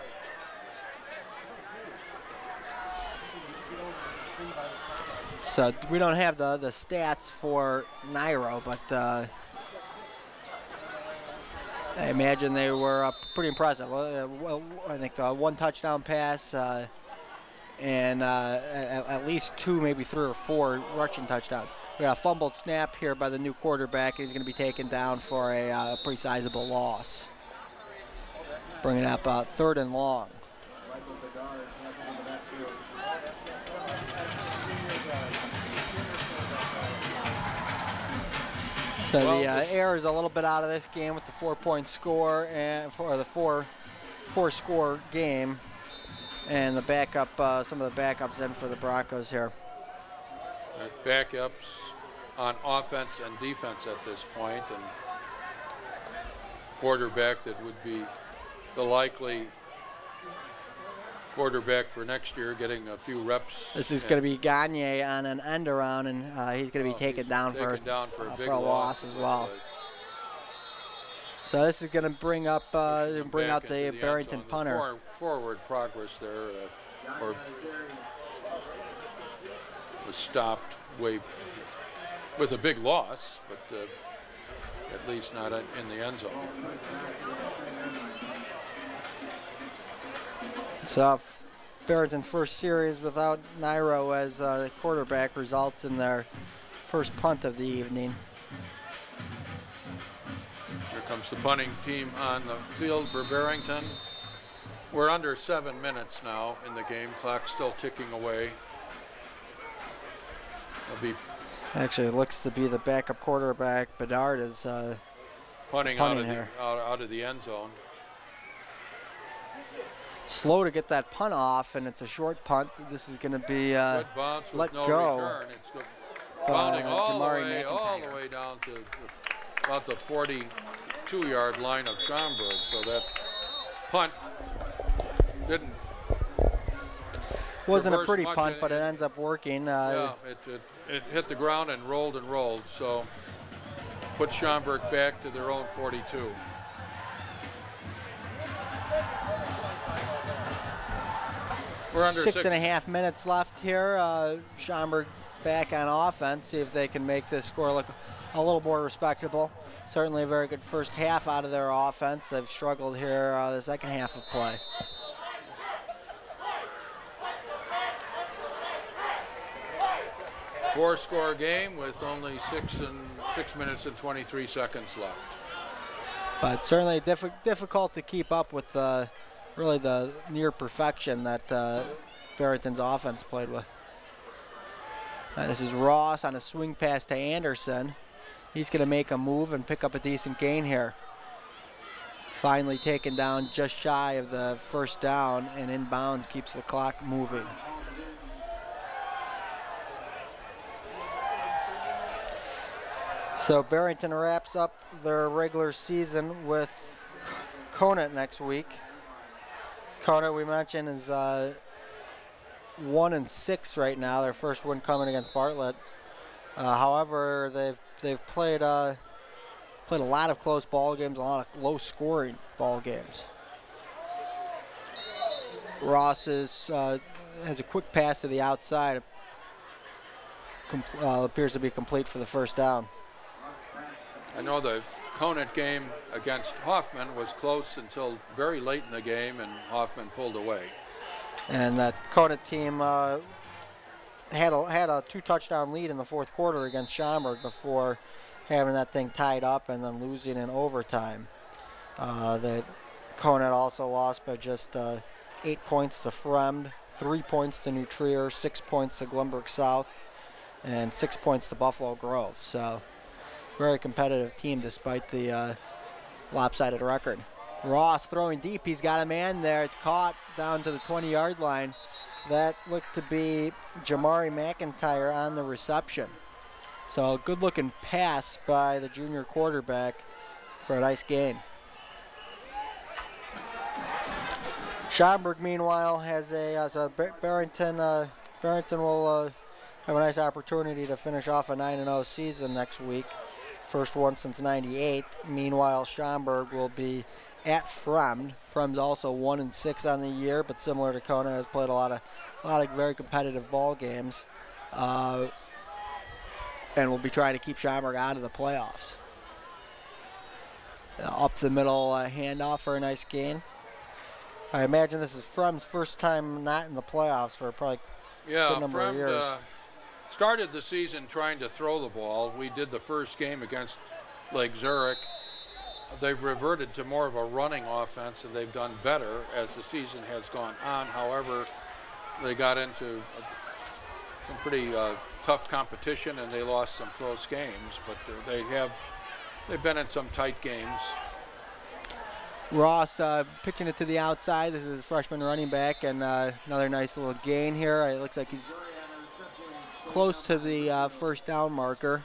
So we don't have the stats for Nairo, but I imagine they were pretty impressive. Well, I think one touchdown pass and at least 2, maybe 3 or 4 rushing touchdowns. We got a fumbled snap here by the new quarterback. He's going to be taken down for a pretty sizable loss. Bringing up 3rd and long. So the air is a little bit out of this game with the 4-point score and for the four-score game, and the backup, some of the backups in for the Broncos here. Backups on offense and defense at this point, and quarterback that would be the likely quarterback for next year, getting a few reps. This is going to be Gagne on an end around, and he's going to be taken down for a loss as well. So this is going to bring up bring out the Barrington punter. Forward progress there, or was stopped with a big loss, but at least not in the end zone. So Barrington's first series without Nairo as the quarterback results in their first punt of the evening. Here comes the punting team on the field for Barrington. We're under 7 minutes now in the game. Clock still ticking away. Actually, it looks to be the backup quarterback. Bedard is punting out of the end zone. Slow to get that punt off, and it's a short punt. This is going to be good bounce with no return. It's bounding all the way down to about the 42-yard line of Schaumburg. So that punt wasn't a pretty punt, but it ends up working. Yeah, it hit the ground and rolled. So put Schaumburg back to their own 42. We're under 6.5 minutes left here. Schaumburg back on offense. See if they can make this score look a little more respectable. Certainly a very good first half out of their offense. They've struggled here the second half of play. Four-score game with only 6 minutes and 23 seconds left. But certainly difficult to keep up with really the near perfection that Barrington's offense played with. This is Ross on a swing pass to Anderson. He's going to make a move and pick up a decent gain here. Finally taken down just shy of the first down, and inbounds keeps the clock moving. So Barrington wraps up their regular season with Conant next week. Conant, we mentioned, is 1-6 right now. Their first win coming against Bartlett. However, they've played a lot of close ball games, a lot of low-scoring ball games. Ross has a quick pass to the outside. Appears to be complete for the first down. I know the Conant game against Hoffman was close until very late in the game, and Hoffman pulled away. And that Conant team had a 2-touchdown lead in the fourth quarter against Schaumburg before having that thing tied up and then losing in overtime. The Conant also lost by just 8 points to Fremd, 3 points to New Trier, 6 points to Glenbrook South, and 6 points to Buffalo Grove. So very competitive team despite the lopsided record. Ross throwing deep. He's got a man there. It's caught down to the 20-yard line. That looked to be Jamari McIntyre on the reception. So a good-looking pass by the junior quarterback for a nice gain. Schaumburg, meanwhile, has Barrington will have a nice opportunity to finish off a 9-0 season next week. First one since '98. Meanwhile, Schaumburg will be at Fremd. Fremd's also 1-6 on the year, but similar to Conant, has played a lot of very competitive ball games, and will be trying to keep Schaumburg out of the playoffs. Up the middle handoff for a nice gain. I imagine this is Fremd's first time not in the playoffs for probably a good number of years. started the season trying to throw the ball. We did the first game against Lake Zurich. They've reverted to more of a running offense, and they've done better as the season has gone on. However, they got into some pretty tough competition, and they lost some close games. But they've been in some tight games. Ross pitching it to the outside. This is his freshman running back, and another nice little gain here. It looks like he's close to the first down marker.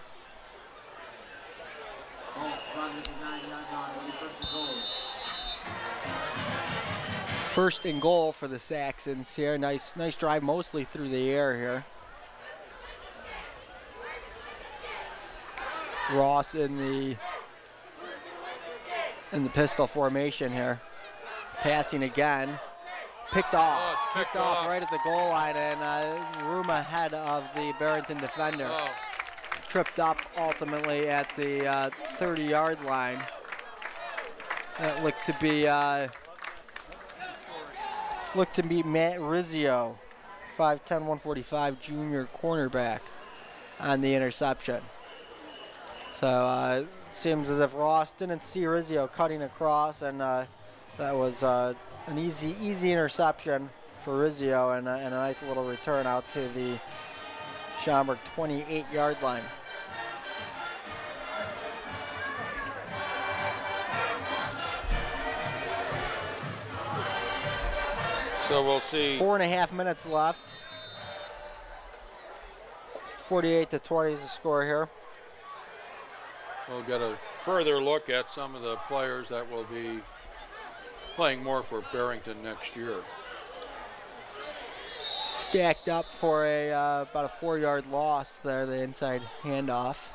First and goal for the Saxons here. Nice drive, mostly through the air here. Ross in the pistol formation here. Passing again. Picked off. Oh, it's picked off right at the goal line, and room ahead of the Barrington defender. Oh. Tripped up ultimately at the 30-yard line. That looked to be Matt Rizzio, 5'10", 145 junior cornerback on the interception. So seems as if Ross didn't see Rizzio cutting across, and that was an easy interception for Rizzio, and a nice little return out to the Schaumburg 28-yard line. So we'll see. 4.5 minutes left. 48-20 is the score here. We'll get a further look at some of the players that will be playing more for Barrington next year. Stacked up for about a 4-yard loss there, the inside handoff.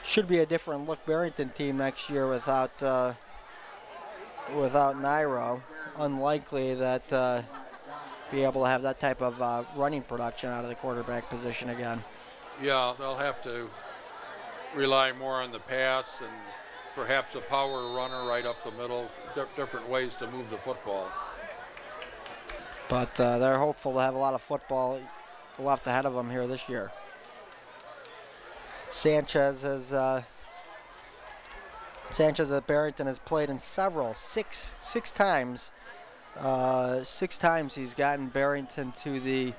Should be a different look Barrington team next year without Nairo. Unlikely that be able to have that type of running production out of the quarterback position again. Yeah, they'll have to rely more on the pass and perhaps a power runner right up the middle, different ways to move the football. But they're hopeful to have a lot of football left ahead of them here this year. Sanchez at Barrington has played in six times. 6 times he's gotten Barrington to the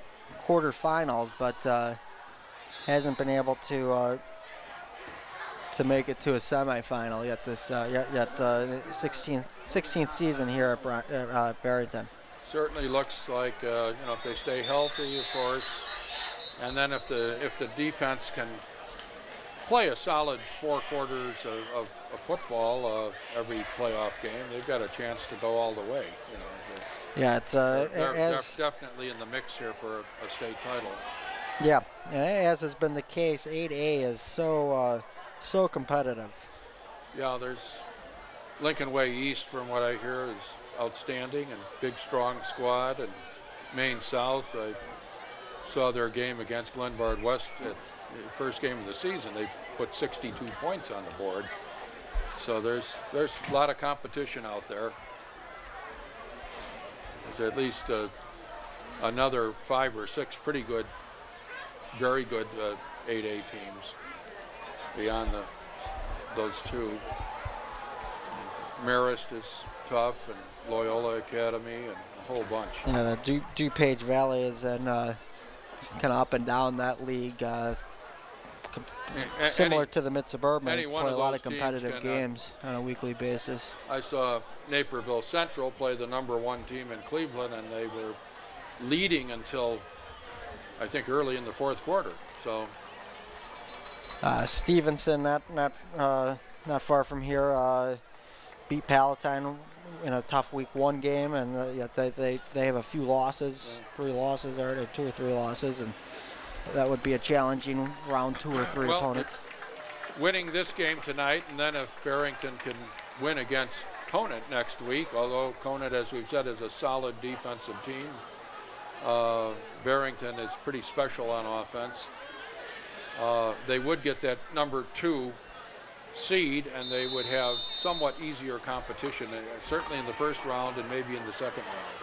quarterfinals, but hasn't been able to make it to a semifinal yet. This 16th season here at Barrington. Certainly looks like if they stay healthy, of course, and then if the defense can play a solid 4 quarters of football every playoff game, they've got a chance to go all the way. Yeah, it's they're definitely in the mix here for a state title. Yeah, and as has been the case, 8A is so competitive. Yeah, there's Lincoln Way East, from what I hear, is outstanding and big, strong squad, and Maine South. I saw their game against Glenbard West at the first game of the season. They put 62 points on the board. So there's a lot of competition out there. There's at least another 5 or 6 pretty good, very good 8A teams beyond those 2. Marist is tough, and Loyola Academy, and a whole bunch. Yeah, the DuPage Valley is in kind of up and down that league. Similar to the Mid-Suburban, play a lot of competitive games on a weekly basis. I saw Naperville Central play the #1 team in Cleveland, and they were leading until I think early in the 4th quarter. So Stevenson, not far from here, beat Palatine in a tough week 1 game, and yet they have a few losses, 3 losses, or 2 or 3 losses, and that would be a challenging round 2 or 3 opponent. Winning this game tonight, and then if Barrington can win against Conant next week, although Conant, as we've said, is a solid defensive team, Barrington is pretty special on offense. They would get that #2 seed, and they would have somewhat easier competition, certainly in the first round and maybe in the second round.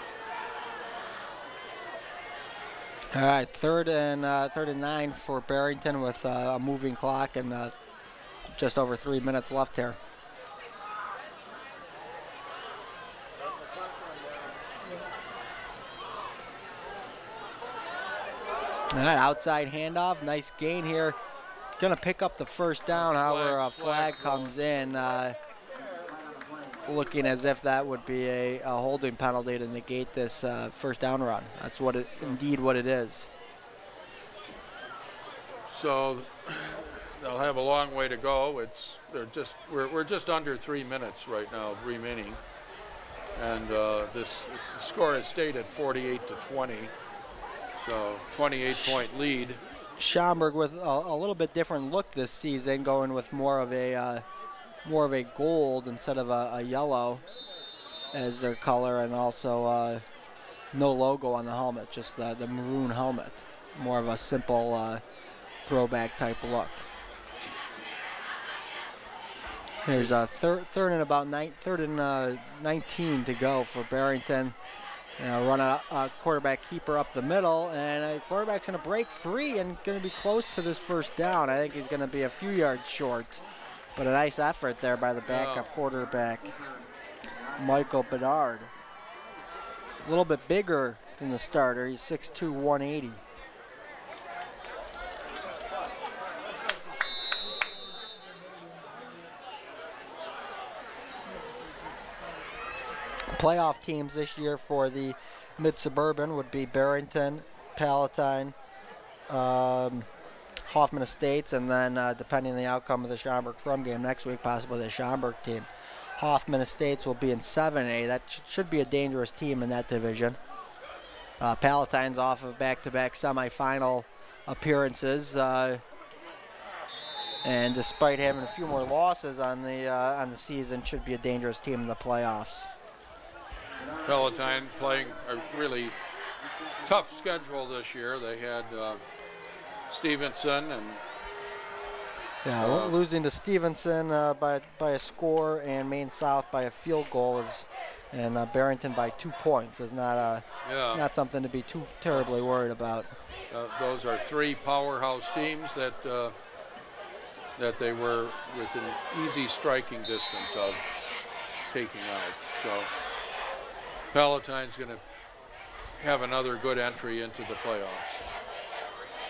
All right, third and 9 for Barrington with a moving clock and just over 3 minutes left here. All right, outside handoff, nice gain here. Gonna pick up the first down, however, a flag comes in, looking as if that would be a holding penalty to negate this first down run. That's what it, indeed what it is. So they'll have a long way to go. We're just under 3 minutes right now remaining, and this score is stayed at 48-20. So 28-point lead. Schaumburg with a little bit different look this season, going with more of a gold instead of a yellow as their color, and also no logo on the helmet, just the maroon helmet. More of a simple throwback type look. Here's a third and 19 to go for Barrington. Run a quarterback keeper up the middle, and a quarterback's going to break free and going to be close to this first down. I think he's going to be a few yards short, but a nice effort there by the backup quarterback, Michael Bedard. A little bit bigger than the starter. He's 6'2", 180. Playoff teams this year for the Mid-Suburban would be Barrington, Palatine, Hoffman Estates, and then depending on the outcome of the Schaumburg From game next week, possibly the Schaumburg team. Hoffman Estates will be in 7A. That should be a dangerous team in that division. Palatine's off of back-to-back semifinal appearances, and despite having a few more losses on the season, should be a dangerous team in the playoffs. Palatine playing a really tough schedule this year. They had Stevenson and losing to Stevenson by a score, and Maine South by a field goal, and Barrington by 2 points is not something to be too terribly worried about. Those are three powerhouse teams that they were within easy striking distance of taking out. So Palatine's going to have another good entry into the playoffs.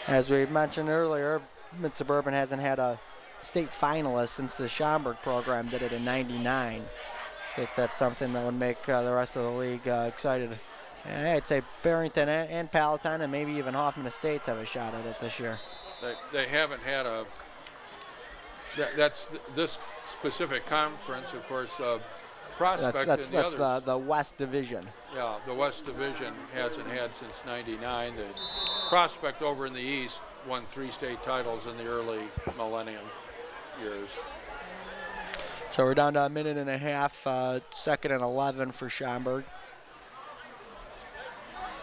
As we mentioned earlier, Mid-Suburban hasn't had a state finalist since the Schaumburg program did it in '99. I think that's something that would make the rest of the league excited. And I'd say Barrington and Palatine and maybe even Hoffman Estates have a shot at it this year. They haven't had a... That's this specific conference, of course. Prospect that's and the others. The West Division. Yeah, the West Division hasn't had since '99. The Prospect over in the East won 3 state titles in the early millennium years. So we're down to a minute and a half, 2nd and 11 for Schaumburg.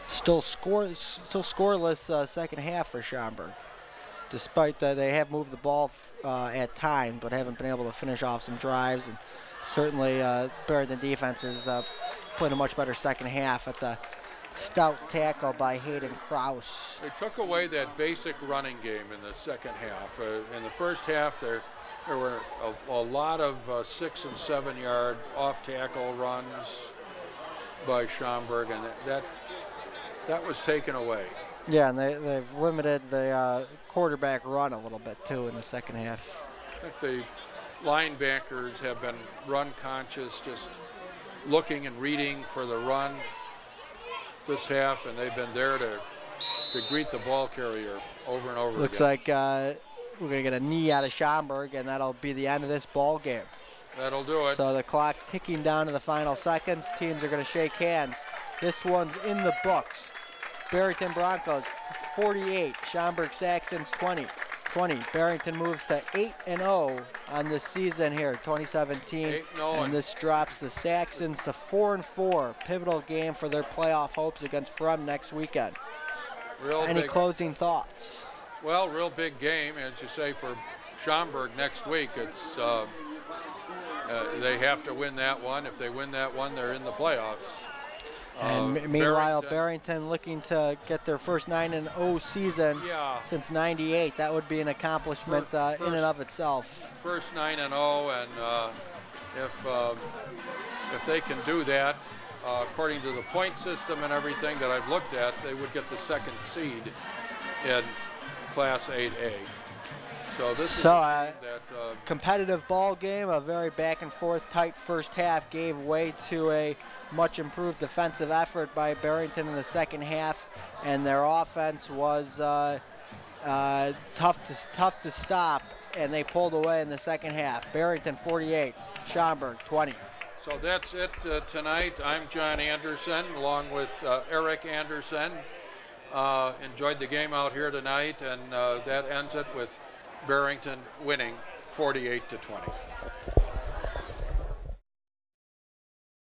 Still scoreless second half for Schaumburg, despite that they have moved the ball at times, but haven't been able to finish off some drives. And certainly Barrington defense has played a much better second half. It's a stout tackle by Hayden Kraus. They took away that basic running game in the second half. In the first half, there were a lot of 6 and 7 yard off tackle runs by Schaumburg, and that was taken away. Yeah, and they've limited the quarterback run a little bit too in the second half. I think the linebackers have been run conscious, just looking and reading for the run this half, and they've been there to greet the ball carrier over and over Looks again. like we're going to get a knee out of Schaumburg, and that'll be the end of this ball game. That'll do it. So the clock ticking down to the final seconds. Teams are going to shake hands. This one's in the books. Barrington Broncos 48, Schaumburg Saxons 20. Barrington moves to 8-0 on this season here, 2017. 8-0. And this drops the Saxons to 4-4. Pivotal game for their playoff hopes against From next weekend. Any closing thoughts? Well, real big game, as you say, for Schaumburg next week. It's they have to win that one. If they win that one, they're in the playoffs. And meanwhile, Barrington looking to get their first 9-0 season since '98. That would be an accomplishment in and of itself. First 9-0, and if they can do that, according to the point system and everything that I've looked at, they would get the second seed in Class 8A. So this is a competitive ball game, a very back and forth tight first half gave way to a much improved defensive effort by Barrington in the second half, and their offense was tough to stop, and they pulled away in the second half. Barrington 48, Schaumburg 20. So that's it tonight. I'm John Anderson along with Eric Anderson. Enjoyed the game out here tonight, and that ends it with Barrington winning 48-20.